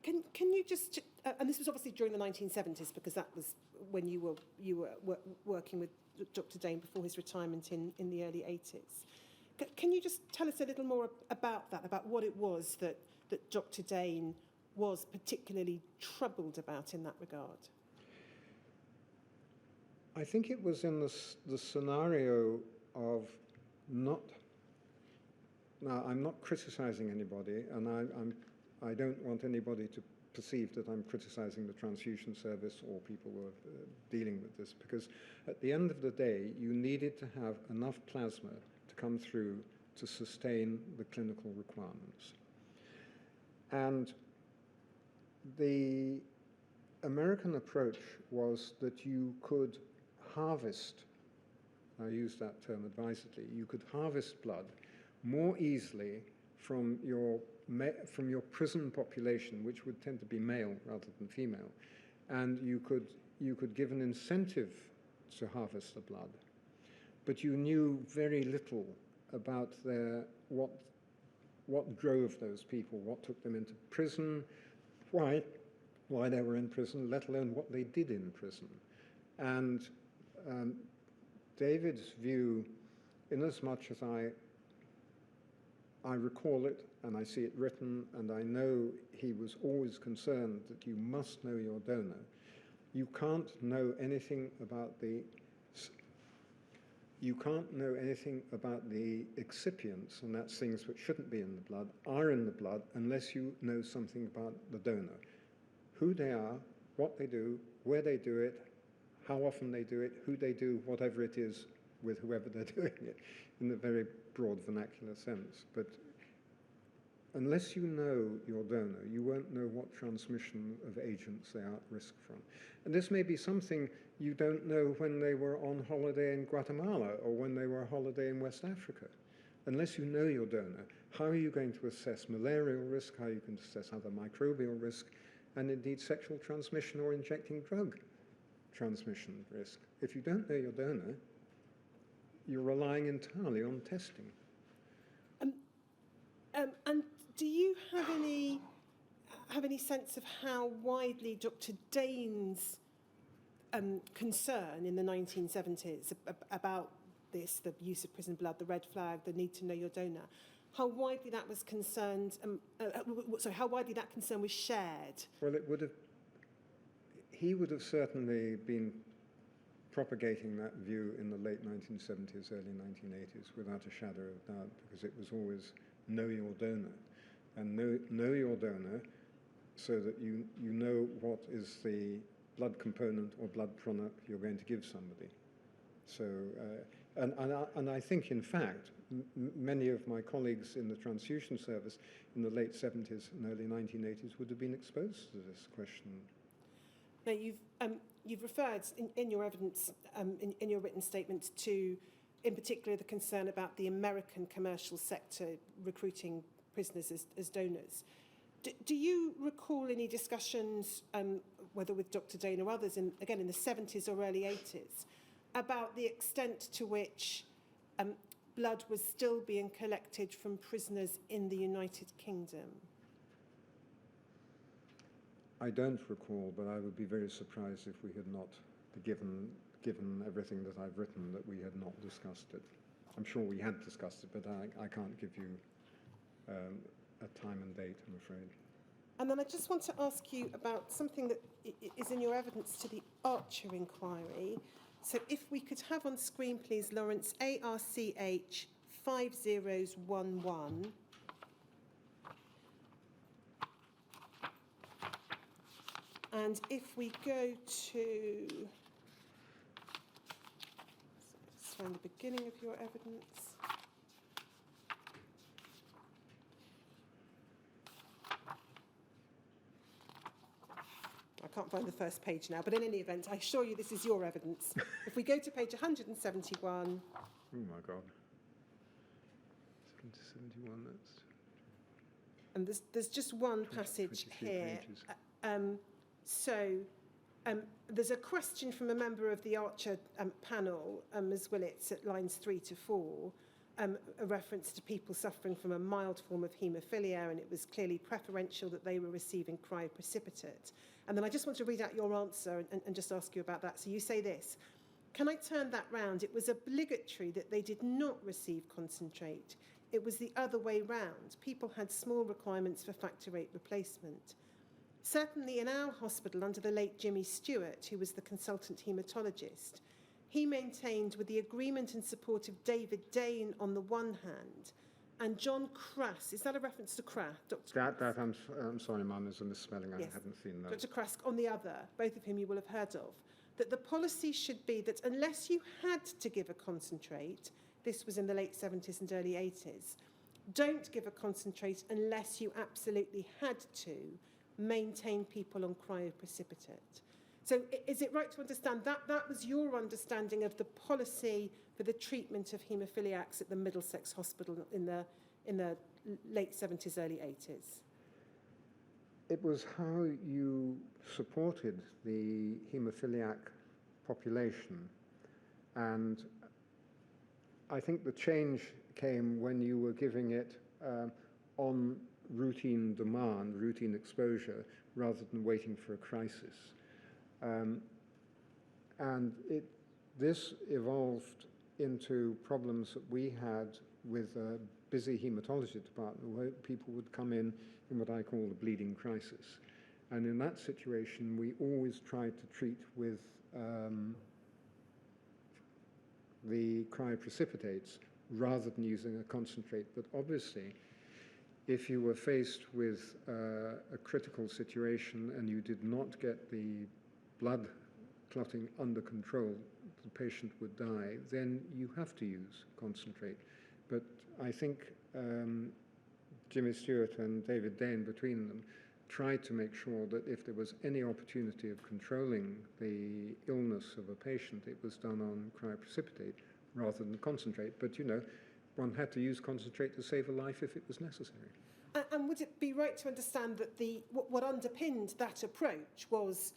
S4: Can you just, and this was obviously during the 1970s, because that was when you were working with Dr. Dane before his retirement in the early 80s. Can you just tell us a little more about that, about what it was that Dr. Dane was particularly troubled about in that regard?
S2: I think it was in the scenario of not. Now, I'm not criticizing anybody, and I don't want anybody to perceive that I'm criticizing the transfusion service or people who are dealing with this, because at the end of the day, you needed to have enough plasma to come through to sustain the clinical requirements. And the American approach was that you could harvest, I use that term advisedly, you could harvest blood more easily from your prison population, which would tend to be male rather than female, and you could give an incentive to harvest the blood, but you knew very little about what drove those people, what took them into prison, why they were in prison, let alone what they did in prison. And David's view, inasmuch as I recall it and I see it written, and I know he was always concerned that you must know your donor. You can't know anything about the excipients, and that's things which shouldn't be in the blood, are in the blood, unless you know something about the donor. Who they are, what they do, where they do it, how often they do it, who they do whatever it is with whoever they're doing it, in a very broad vernacular sense. But unless you know your donor, you won't know what transmission of agents they are at risk from. And this may be something you don't know when they were on holiday in Guatemala or when they were on holiday in West Africa. unless you know your donor, how are you going to assess malarial risk, how you can assess other microbial risk, and indeed sexual transmission or injecting drug transmission risk? If you don't know your donor, you're relying entirely on testing.
S4: And do you have any sense of how widely Dr. Dane's concern in the 1970s about this, the use of prison blood, the red flag, the need to know your donor, how widely that was concerned? How widely that concern was shared?
S2: Well, he would have certainly been propagating that view in the late 1970s, early 1980s, without a shadow of doubt, because it was always know your donor, and know your donor so that you know what is the blood component or blood product you're going to give somebody. So, and I think, in fact, many of my colleagues in the transfusion service in the late 70s and early 1980s would have been exposed to this question.
S4: Now, you've referred in your evidence, in your written statement, to, in particular, the concern about the American commercial sector recruiting prisoners as donors. Do you recall any discussions, whether with Dr. Dane or others, in the 70s or early 80s, about the extent to which blood was still being collected from prisoners in the United Kingdom?
S2: I don't recall, but I would be very surprised if we had not, given everything that I've written, that we had not discussed it. I'm sure we had discussed it, but I can't give you a time and date, I'm afraid.
S4: And then I just want to ask you about something that is in your evidence to the Archer inquiry. So if we could have on screen, please, Lawrence, ARCH 5011. And if we go to, let's find the beginning of your evidence. I can't find the first page now, but in any event, I assure you this is your evidence. If we go to page 171.
S2: Oh my God. 71, that's...
S4: And there's just one passage here. There's a question from a member of the Archer panel, Ms. Willits, at lines 3 to 4, a reference to people suffering from a mild form of haemophilia, and it was clearly preferential that they were receiving cryoprecipitate. And then I just want to read out your answer and just ask you about that. So you say this: can I turn that round? It was obligatory that they did not receive concentrate. It was the other way round. People had small requirements for factor VIII replacement. Certainly in our hospital, under the late Jimmy Stewart, who was the consultant haematologist, he maintained, with the agreement and support of David Dane on the one hand, and John Crass, is that a reference to Crass, Dr. Crass?
S2: I'm sorry, Mum, there's a misspelling.
S4: Yes.
S2: I haven't seen that.
S4: Dr. Crass on the other, both of whom you will have heard of, that the policy should be that unless you had to give a concentrate, this was in the late 70s and early 80s, don't give a concentrate unless you absolutely had to maintain people on cryoprecipitate. So is it right to understand that that was your understanding of the policy for the treatment of haemophiliacs at the Middlesex Hospital in the late 70s, early 80s?
S2: It was how you supported the haemophiliac population, and I think the change came when you were giving it on routine demand, routine exposure, rather than waiting for a crisis. And this evolved into problems that we had with a busy haematology department, where people would come in what I call the bleeding crisis. And in that situation, we always tried to treat with the cryoprecipitates rather than using a concentrate. But obviously, if you were faced with a critical situation and you did not get the blood clotting under control, the patient would die, then you have to use concentrate. But I think Jimmy Stewart and David Dane, between them, tried to make sure that if there was any opportunity of controlling the illness of a patient, it was done on cryoprecipitate rather than concentrate. But, you know, one had to use concentrate to save a life if it was necessary.
S4: And would it be right to understand that what underpinned that approach was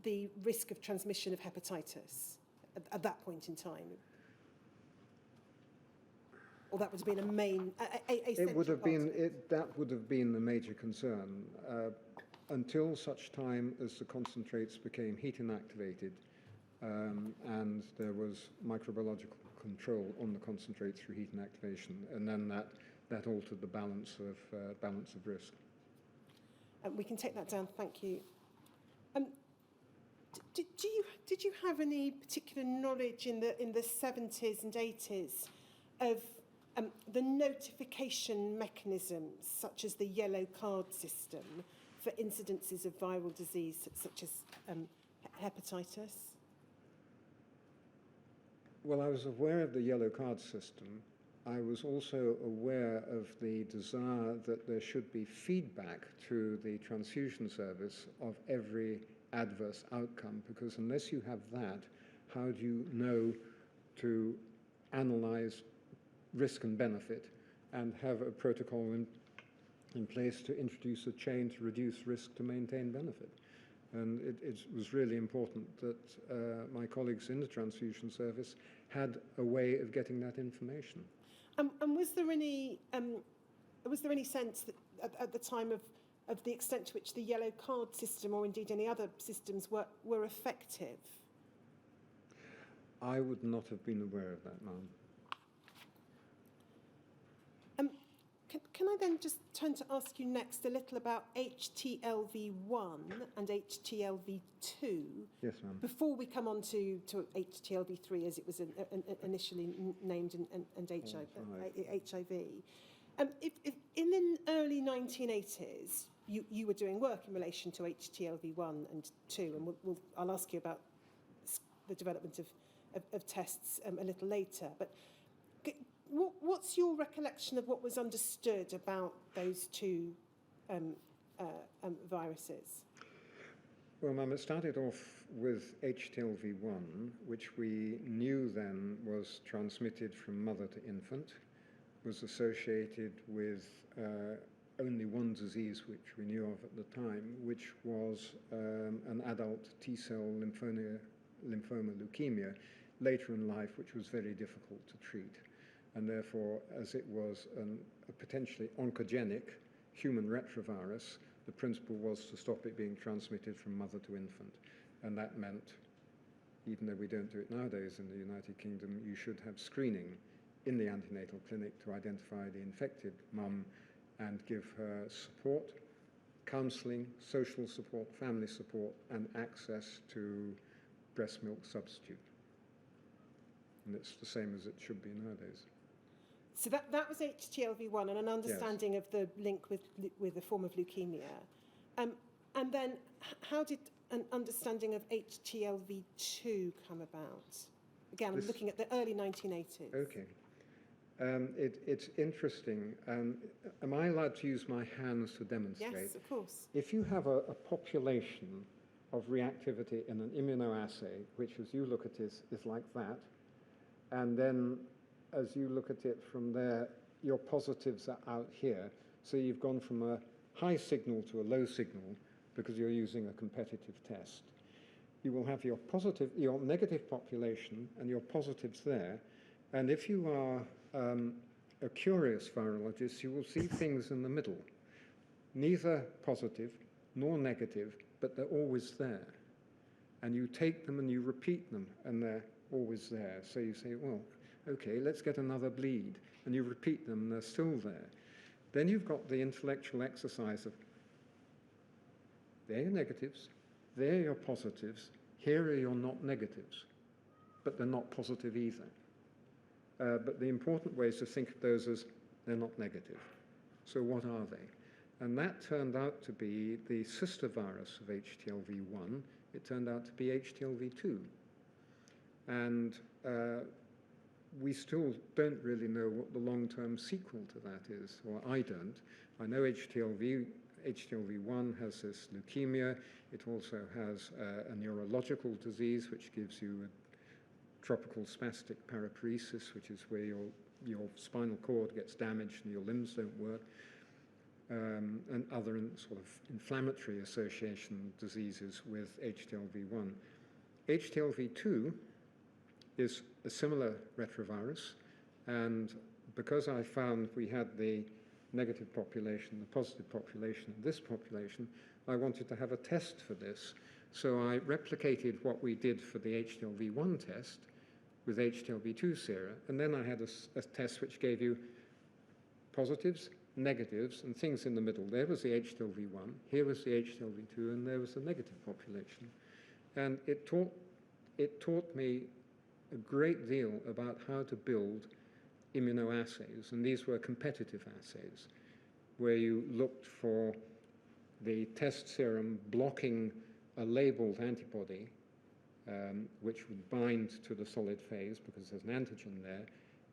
S4: the risk of transmission of hepatitis at that point in time? Or that would have been a main, a
S2: It would have been,
S4: part?
S2: that would have been the major concern until such time as the concentrates became heat inactivated and there was microbiological control on the concentrates through heat inactivation, and then that altered the balance of risk.
S4: We can take that down, thank you. Did you have any particular knowledge in the 70s and 80s of the notification mechanisms, such as the yellow card system, for incidences of viral disease such as hepatitis?
S2: Well, I was aware of the yellow card system. I was also aware of the desire that there should be feedback to the transfusion service of every adverse outcome, because unless you have that, how do you know to analyze risk and benefit and have a protocol in place to introduce a chain to reduce risk to maintain benefit? And it was really important that my colleagues in the transfusion service had a way of getting that information.
S4: And was there any sense that at the time of the extent to which the yellow card system, or indeed any other systems, were effective?
S2: I would not have been aware of that, ma'am.
S4: Can I then just turn to ask you next a little about HTLV1 and HTLV2?
S2: Yes, ma'am.
S4: Before we come on to HTLV3, as it was initially named, and HIV. If in the early 1980s, you were doing work in relation to HTLV1 and 2, and I'll ask you about the development of tests a little later. But what's your recollection of what was understood about those two viruses?
S2: Well, ma'am, it started off with HTLV1, which we knew then was transmitted from mother to infant, was associated with only one disease which we knew of at the time, which was an adult T-cell lymphoma leukemia later in life, which was very difficult to treat. And therefore, as it was a potentially oncogenic human retrovirus, the principle was to stop it being transmitted from mother to infant. And that meant, even though we don't do it nowadays in the United Kingdom, you should have screening in the antenatal clinic to identify the infected mum and give her support, counselling, social support, family support, and access to breast milk substitute. And it's the same as it should be nowadays.
S4: So that was HTLV1 and an understanding
S2: Yes.
S4: of the link with a form of leukemia. And then how did an understanding of HTLV2 come about? Again, I'm looking at the early 1980s.
S2: Okay. It's interesting. Am I allowed to use my hands to demonstrate?
S4: Yes, of course.
S2: If you have a population of reactivity in an immunoassay, which as you look at is like that, and then as you look at it from there, your positives are out here. So you've gone from a high signal to a low signal because you're using a competitive test. You will have your negative population and your positives there. And if you are a curious virologist, you will see things in the middle, neither positive nor negative, but they're always there. And you take them and you repeat them, and they're always there. So you say, well, okay, let's get another bleed. And you repeat them, and they're still there. Then you've got the intellectual exercise of, they're your negatives, they're your positives, here are your not negatives, but they're not positive either. But the important way is to think of those as they're not negative. So what are they? And that turned out to be the sister virus of HTLV1. It turned out to be HTLV2. And we still don't really know what the long-term sequel to that is, or I don't. I know HTLV1 has this leukemia. It also has a neurological disease which gives you a tropical spastic paraparesis, which is where your spinal cord gets damaged and your limbs don't work, and other sort of inflammatory association diseases with HTLV1. HTLV2 is a similar retrovirus, and because I found we had the negative population, the positive population, and this population, I wanted to have a test for this. So I replicated what we did for the HTLV1 test with HTLV2 sera, and then I had a test which gave you positives, negatives, and things in the middle. There was the HTLV1, here was the HTLV2, and there was the negative population. And it taught me a great deal about how to build immunoassays, and these were competitive assays, where you looked for the test serum blocking a labeled antibody, which would bind to the solid phase because there's an antigen there,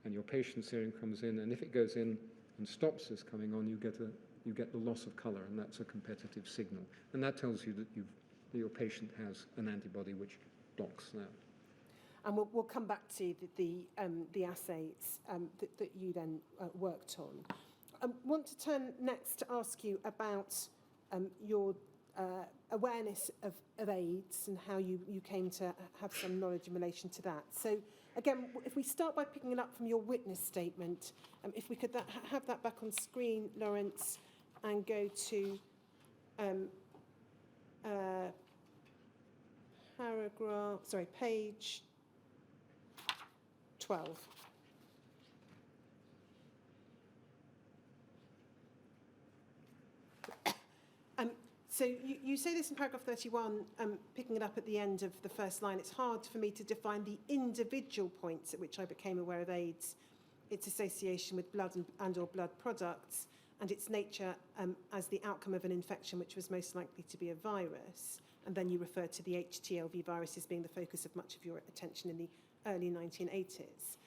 S2: and your patient serum comes in, and if it goes in and stops this coming on, you get the loss of color, and that's a competitive signal. And that tells you that your patient has an antibody which blocks that.
S4: And we'll come back to the assays that you then worked on. I want to turn next to ask you about your awareness of AIDS and how you came to have some knowledge in relation to that. So again, if we start by picking it up from your witness statement, if we could have that back on screen, Lawrence, and go to page 12. So you say this in paragraph 31, picking it up at the end of the first line. It's hard for me to define the individual points at which I became aware of AIDS, its association with blood and or blood products, and its nature as the outcome of an infection which was most likely to be a virus. And then you refer to the HTLV virus as being the focus of much of your attention in the early 1980s.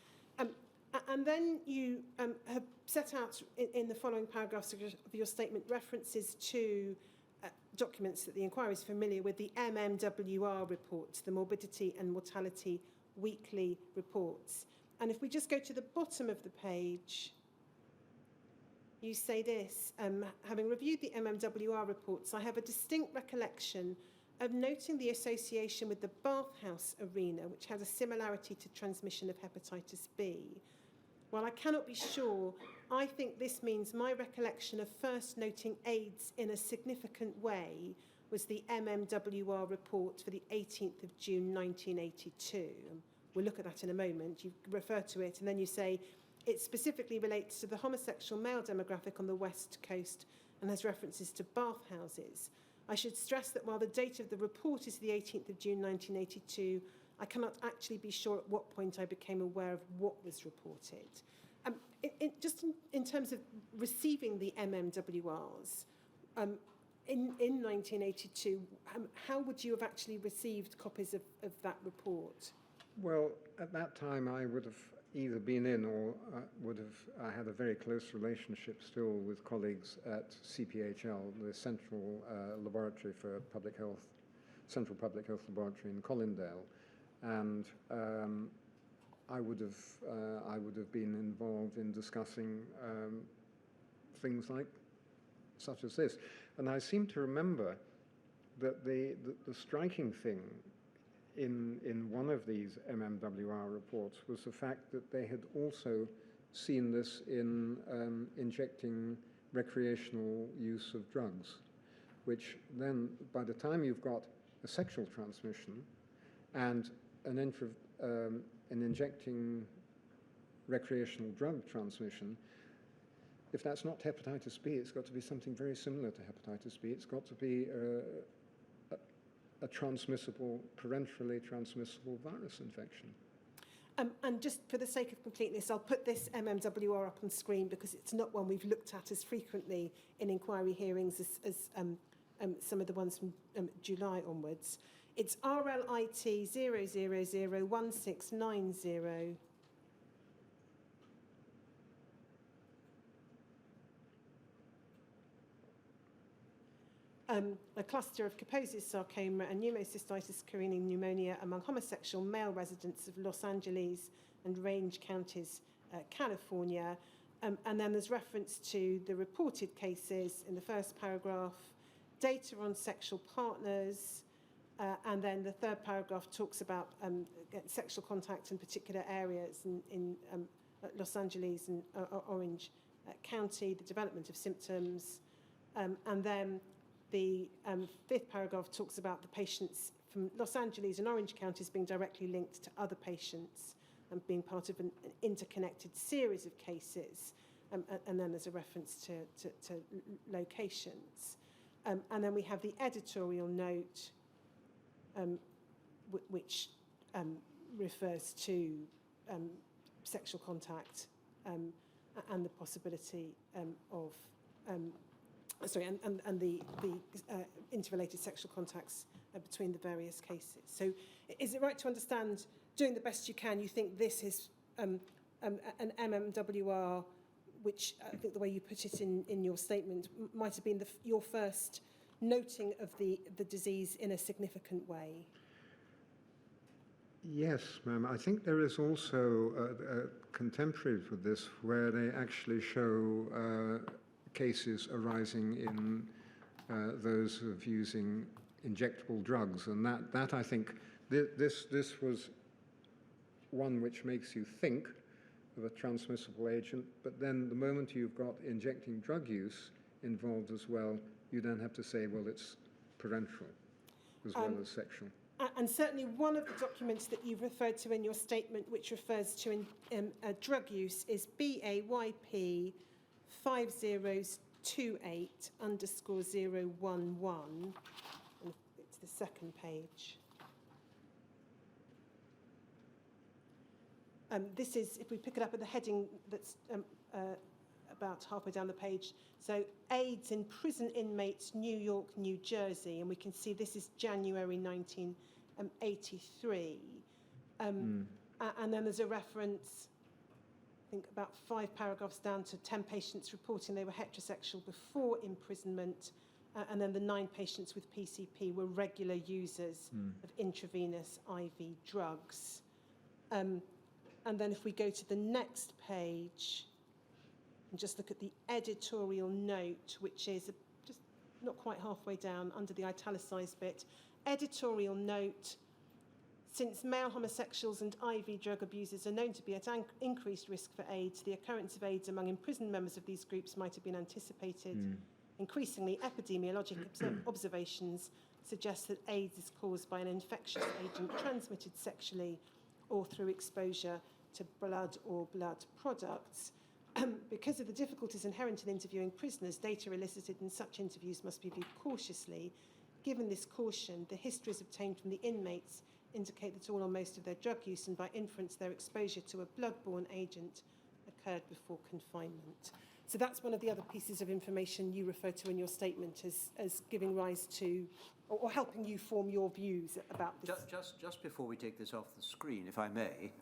S4: And then you have set out in the following paragraphs of your statement references to documents that the inquiry is familiar with, the MMWR reports, the Morbidity and Mortality Weekly Reports. And if we just go to the bottom of the page, you say this, having reviewed the MMWR reports, I have a distinct recollection of noting the association with the bathhouse arena, which has a similarity to transmission of hepatitis B. While I cannot be sure, I think this means my recollection of first noting AIDS in a significant way was the MMWR report for the 18th of June 1982. We'll look at that in a moment. You refer to it, and then you say it specifically relates to the homosexual male demographic on the West Coast and has references to bathhouses. I should stress that while the date of the report is the 18th of June 1982, I cannot actually be sure at what point I became aware of what was reported. Just in terms of receiving the MMWRs, in 1982, how would you have actually received copies of that report?
S2: Well, at that time, I would have either been in or I had a very close relationship still with colleagues at CPHL, the Central Laboratory for Public Health, Central Public Health Laboratory in Colindale. And I would have been involved in discussing things like such as this. And I seem to remember that the striking thing in one of these MMWR reports was the fact that they had also seen this in injecting recreational use of drugs, which then, by the time you've got a sexual transmission and an injecting recreational drug transmission, if that's not hepatitis B, it's got to be something very similar to hepatitis B. It's got to be a transmissible, parenterally transmissible virus infection.
S4: And just for the sake of completeness, I'll put this MMWR up on screen because it's not one we've looked at as frequently in inquiry hearings as some of the ones from July onwards. It's RLIT 0001690. a cluster of Kaposi's sarcoma and pneumocystitis carinii pneumonia among homosexual male residents of Los Angeles and Range counties, California. And then there's reference to the reported cases in the first paragraph, data on sexual partners, and then the third paragraph talks about sexual contact in particular areas in Los Angeles and Orange County, the development of symptoms, and then the fifth paragraph talks about the patients from Los Angeles and Orange counties being directly linked to other patients and being part of an interconnected series of cases. And then there's a reference to locations. And then we have the editorial note, which refers to sexual contact and the possibility of and the interrelated sexual contacts between the various cases. So is it right to understand, doing the best you can, you think this is an MMWR, which I think the way you put it in your statement might have been your first noting of the disease in a significant way?
S2: Yes, ma'am. I think there is also a contemporary for this where they actually show cases arising in those of using injectable drugs, and that I think this was one which makes you think of a transmissible agent, but then the moment you've got injecting drug use involved as well, you then have to say, well, it's parenteral as well as sexual.
S4: And certainly one of the documents that you've referred to in your statement, which refers to drug use, is BAYP 5028_011. And it's the second page. This is, if we pick it up at the heading that's about halfway down the page, so AIDS in prison inmates, New York, New Jersey, and we can see this is January 1983. And then there's a reference, I think about 5 paragraphs down, to 10 patients reporting they were heterosexual before imprisonment, and then the 9 patients with PCP were regular users of intravenous IV drugs. And then if we go to the next page and just look at the editorial note, which is just not quite halfway down under the italicized bit. Editorial note: since male homosexuals and IV drug abusers are known to be at increased risk for AIDS, the occurrence of AIDS among imprisoned members of these groups might have been anticipated. Increasingly, epidemiologic observations suggest that AIDS is caused by an infectious agent transmitted sexually or through exposure to blood or blood products. Because of the difficulties inherent in interviewing prisoners, data elicited in such interviews must be viewed cautiously. Given this caution, the histories obtained from the inmates indicate that all or most of their drug use and by inference their exposure to a blood-borne agent occurred before confinement. So that's one of the other pieces of information you refer to in your statement as giving rise to, or helping you form your views about this.
S1: Just before we take this off the screen, if I may,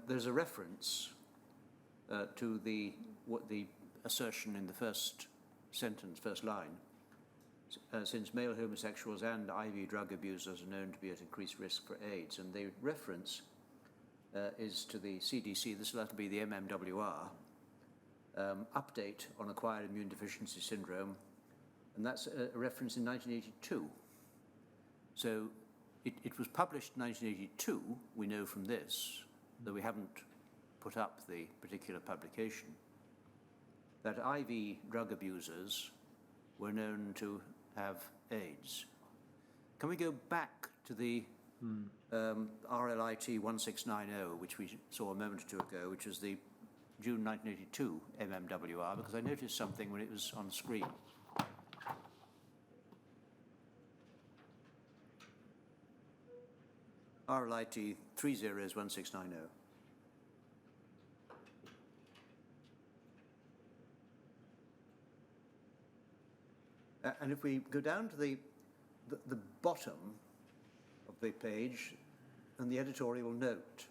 S1: there's a reference to the assertion in the first sentence, first line. Since male homosexuals and IV drug abusers are known to be at increased risk for AIDS, and the reference is to the CDC. This will have to be the MMWR update on acquired immune deficiency syndrome, and that's a reference in 1982. So it was published in 1982. We know from this, though we haven't put up the particular publication, that IV drug abusers were known to have AIDS. Can we go back to the RLIT 1690, which we saw a moment or two ago, which was the June 1982 MMWR, because I noticed something when it was on screen. RLIT 301690. And if we go down to the bottom of the page and the editorial note,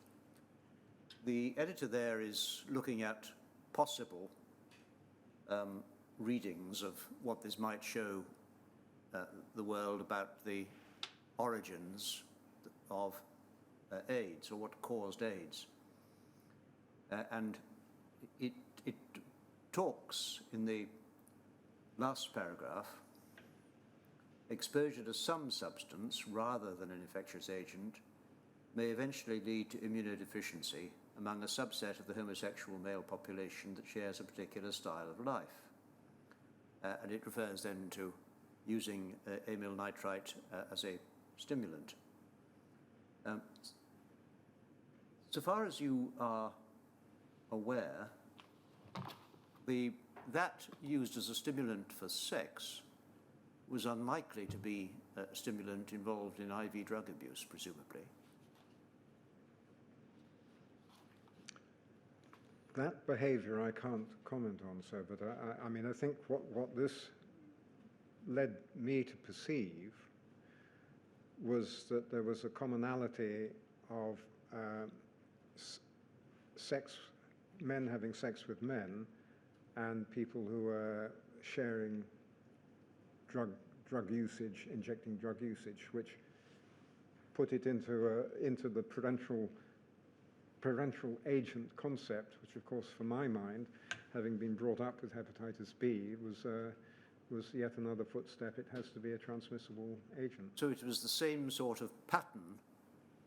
S1: the editor there is looking at possible readings of what this might show the world about the origins of AIDS, or what caused AIDS. And it talks in the last paragraph, exposure to some substance rather than an infectious agent may eventually lead to immunodeficiency among a subset of the homosexual male population that shares a particular style of life. And it refers then to using amyl nitrite as a stimulant. So far as you are aware, that used as a stimulant for sex was unlikely to be a stimulant involved in IV drug abuse, presumably.
S2: That behavior I can't comment on, sir, but I mean, I think what this led me to perceive was that there was a commonality of men having sex with men and people who were sharing drug usage, injecting drug usage, which put it into the parental agent concept, which of course, for my mind, having been brought up with hepatitis B, was yet another footstep. It has to be a transmissible agent.
S1: So it was the same sort of pattern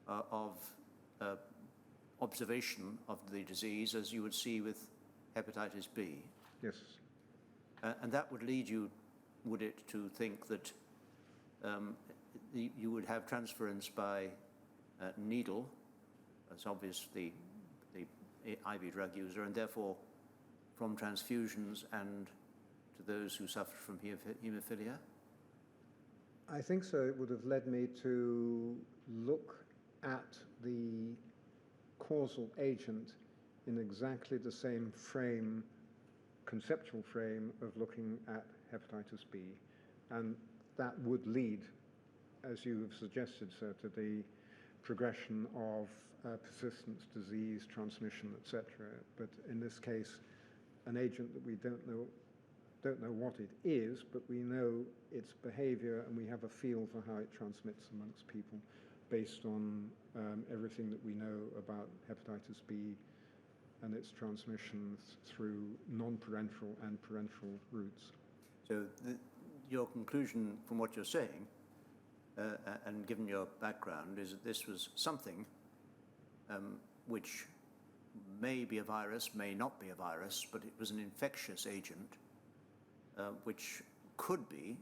S1: of observation of the disease as you would see with hepatitis B.
S2: Yes.
S1: And that would lead you, would it, to think that you would have transference by needle, as obvious the IV drug user, and therefore from transfusions and to those who suffer from haemophilia?
S2: I think so. It would have led me to look at the causal agent in exactly the same frame, conceptual frame of looking at hepatitis B. And that would lead, as you have suggested, sir, to the progression of persistence, disease, transmission, etc. But in this case, an agent that we don't know what it is, but we know its behavior and we have a feel for how it transmits amongst people based on everything that we know about hepatitis B and its transmission through non-parenteral and parenteral routes.
S1: So your conclusion from what you're saying, and given your background, is that this was something which may be a virus, may not be a virus, but it was an infectious agent which could be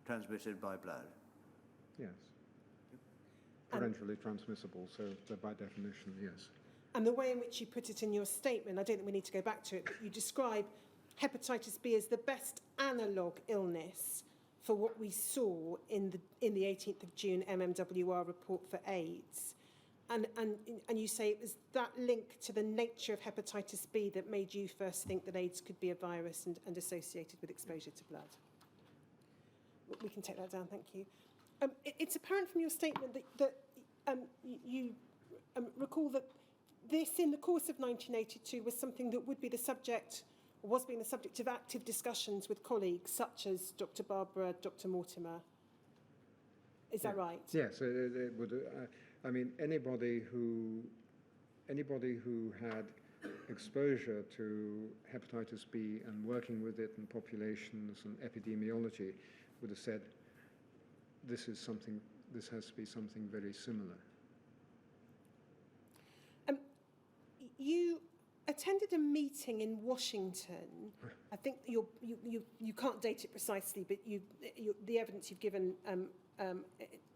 S1: transmitted by blood.
S2: Yes. Parenterally transmissible, so by definition, yes.
S4: And the way in which you put it in your statement, I don't think we need to go back to it, but you describe hepatitis B as the best analogue illness for what we saw in the 18th of June MMWR report for AIDS. And you say it was that link to the nature of hepatitis B that made you first think that AIDS could be a virus and associated with exposure to blood. We can take that down, thank you. It's apparent from your statement that you recall that this, in the course of 1982, was something that would be the subject, or was being the subject of active discussions with colleagues such as Dr. Barbara, Dr. Mortimer. Is that right?
S2: Yes, it would. I mean, anybody who had exposure to hepatitis B and working with it in populations and epidemiology would have said, this has to be something very similar.
S4: You attended a meeting in Washington. I think you can't date it precisely, but the evidence you've given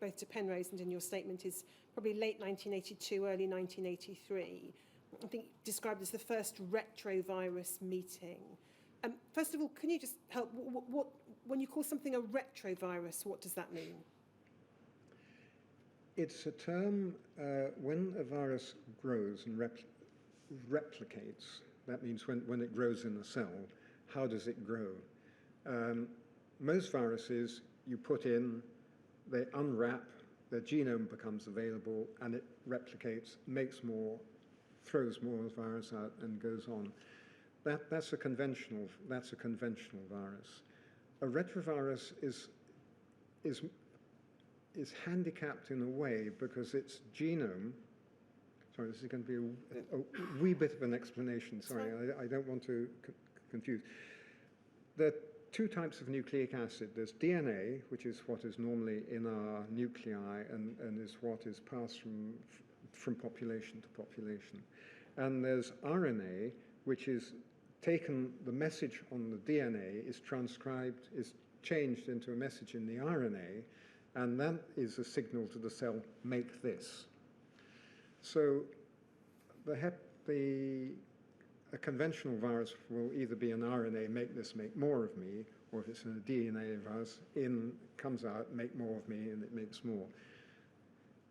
S4: both to Penrose and in your statement is probably late 1982, early 1983. I think described as the first retrovirus meeting. First of all, can you just help? What when you call something a retrovirus, what does that mean?
S2: It's a term when a virus grows and replicates. That means when it grows in a cell, how does it grow? Most viruses you put in, they unwrap, their genome becomes available, and it replicates, makes more, throws more virus out, and goes on. That's a conventional virus. A retrovirus is is handicapped in a way because its genome, sorry, this is going to be a wee bit of an explanation, sorry, I don't want to confuse. There are two types of nucleic acid. There's DNA, which is what is normally in our nuclei and is what is passed from population to population. And there's RNA, which is taken, the message on the DNA is transcribed, is changed into a message in the RNA, and that is a signal to the cell, make this. So a conventional virus will either be an RNA, make this, make more of me, or if it's a DNA virus, comes out, make more of me, and it makes more.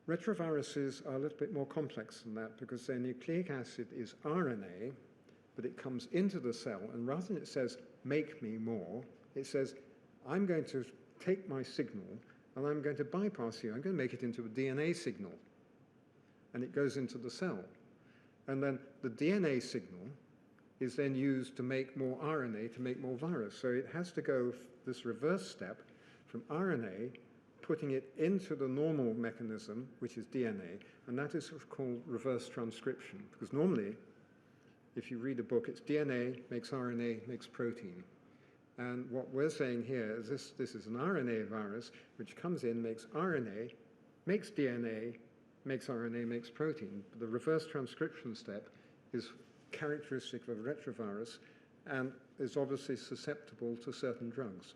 S2: Retroviruses are a little bit more complex than that because their nucleic acid is RNA, but it comes into the cell, and rather than it says, make me more, it says, I'm going to take my signal, and I'm going to bypass you. I'm going to make it into a DNA signal. And it goes into the cell. And then the DNA signal is then used to make more RNA, to make more virus. So it has to go this reverse step from RNA, putting it into the normal mechanism, which is DNA, and that is what's called reverse transcription. Because normally, if you read a book, it's DNA makes RNA, makes protein. And what we're saying here is this is an RNA virus, which comes in, makes RNA, makes DNA, makes RNA, makes protein. The reverse transcription step is characteristic of a retrovirus and is obviously susceptible to certain drugs.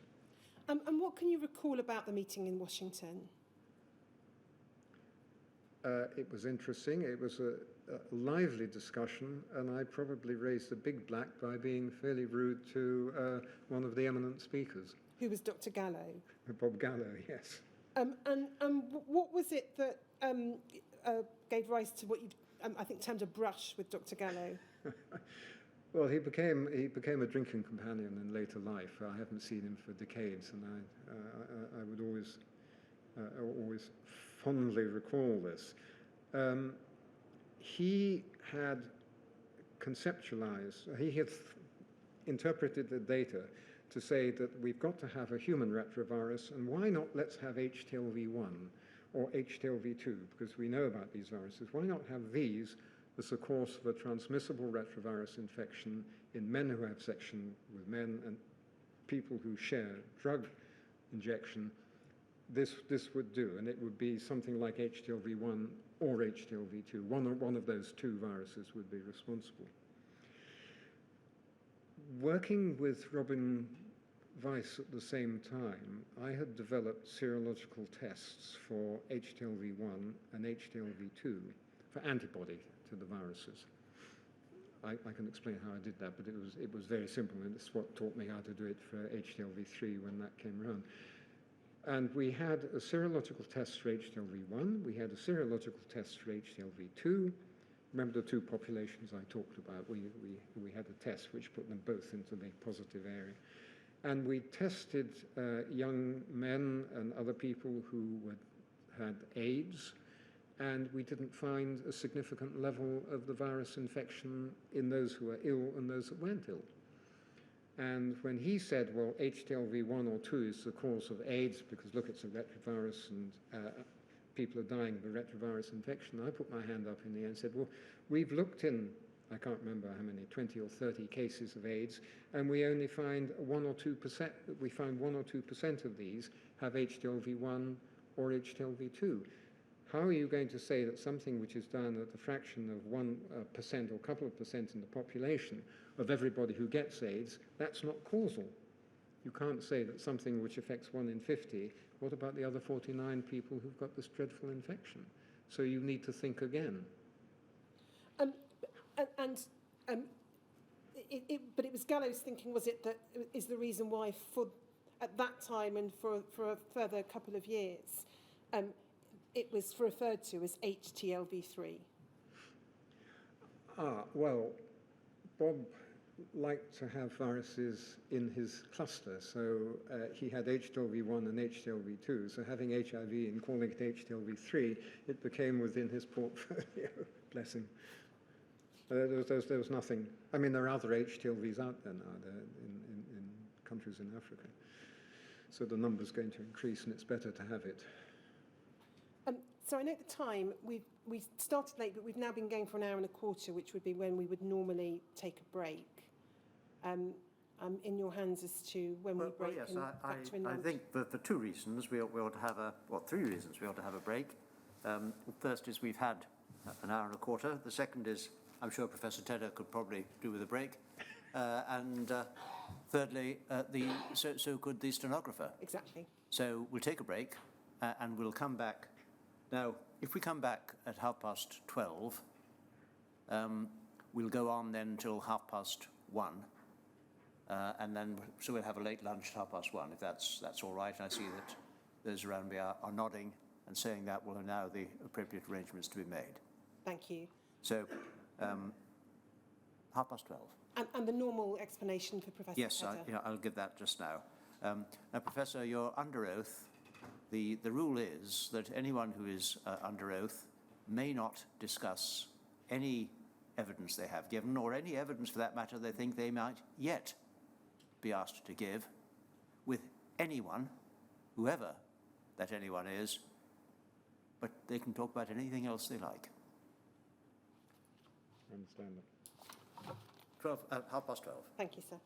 S4: And what can you recall about the meeting in Washington?
S2: It was interesting. It was a lively discussion, and I probably raised the big black by being fairly rude to one of the eminent speakers.
S4: Who was Dr. Gallo?
S2: Bob Gallo, yes.
S4: And what was it that gave rise to what you, I think, termed a brush with Dr. Gallo?
S2: Well, he became a drinking companion in later life. I haven't seen him for decades, and I would always fondly recall this. He had conceptualized, he had interpreted the data to say that we've got to have a human retrovirus, and why not let's have HTLV1 or HTLV2, because we know about these viruses. Why not have these as the cause of a transmissible retrovirus infection in men who have sex with men and people who share drug injection? This would do, and it would be something like HTLV1 or HTLV2. One of those two viruses would be responsible. Working with Robin Weiss at the same time, I had developed serological tests for HTLV1 and HTLV2 for antibody to the viruses. I can explain how I did that, but it was very simple, and it's what taught me how to do it for HTLV3 when that came around. And we had a serological test for HTLV1, we had a serological test for HTLV2. Remember the two populations I talked about? We had a test which put them both into the positive area. And we tested young men and other people who had AIDS, and we didn't find a significant level of the virus infection in those who were ill and those that weren't ill. And when he said, well, HTLV1 or 2 is the cause of AIDS, because look, it's a retrovirus and people are dying of a retrovirus infection, I put my hand up in the air and said, well, we've looked in, I can't remember how many, 20 or 30 cases of AIDS, and we only find 1 or 2%, we find 1 or 2% of these have HTLV1 or HTLV2. How are you going to say that something which is done at a fraction of 1% or a couple of percent in the population of everybody who gets AIDS, that's not causal? You can't say that something which affects 1 in 50, what about the other 49 people who've got this dreadful infection? So you need to think again.
S4: But it was Gallo's thinking, was it, that is the reason why at that time and for a further couple of years, it was referred to as HTLV3?
S2: Well, Bob liked to have viruses in his cluster, so he had HTLV1 and HTLV2, so having HIV and calling it HTLV3, it became within his portfolio. Bless him. There was nothing. I mean, there are other HTLVs out there now in countries in Africa. So the number's going to increase, and it's better to have it.
S4: So I know at the time we started late, but we've now been going for an hour and a quarter, which would be when we would normally take a break. I'm in your hands as to when we break.
S1: Yes,
S4: and factor in
S1: I
S4: lunch.
S1: think for two reasons we ought to have three reasons we ought to have a break. First is we've had an hour and a quarter. The second is I'm sure Professor Tedder could probably do with a break. And thirdly, so could the stenographer.
S4: Exactly.
S1: So we'll take a break and we'll come back. Now, if we come back at 12:30, we'll go on then till 1:30. And then, so we'll have a late lunch at 1:30, if that's all right. And I see that those around me are nodding and saying that will allow the appropriate arrangements to be made.
S4: Thank you.
S1: So, 12:30.
S4: And the normal explanation for Professor
S1: Yes,
S4: Tedder.
S1: I'll give that just now. Now, Professor, you're under oath. The rule is that anyone who is under oath may not discuss any evidence they have given, or any evidence for that matter they think they might yet be asked to give, with anyone, whoever that anyone is, but they can talk about anything else they like.
S2: I understand that.
S1: 12:30.
S4: Thank you, sir.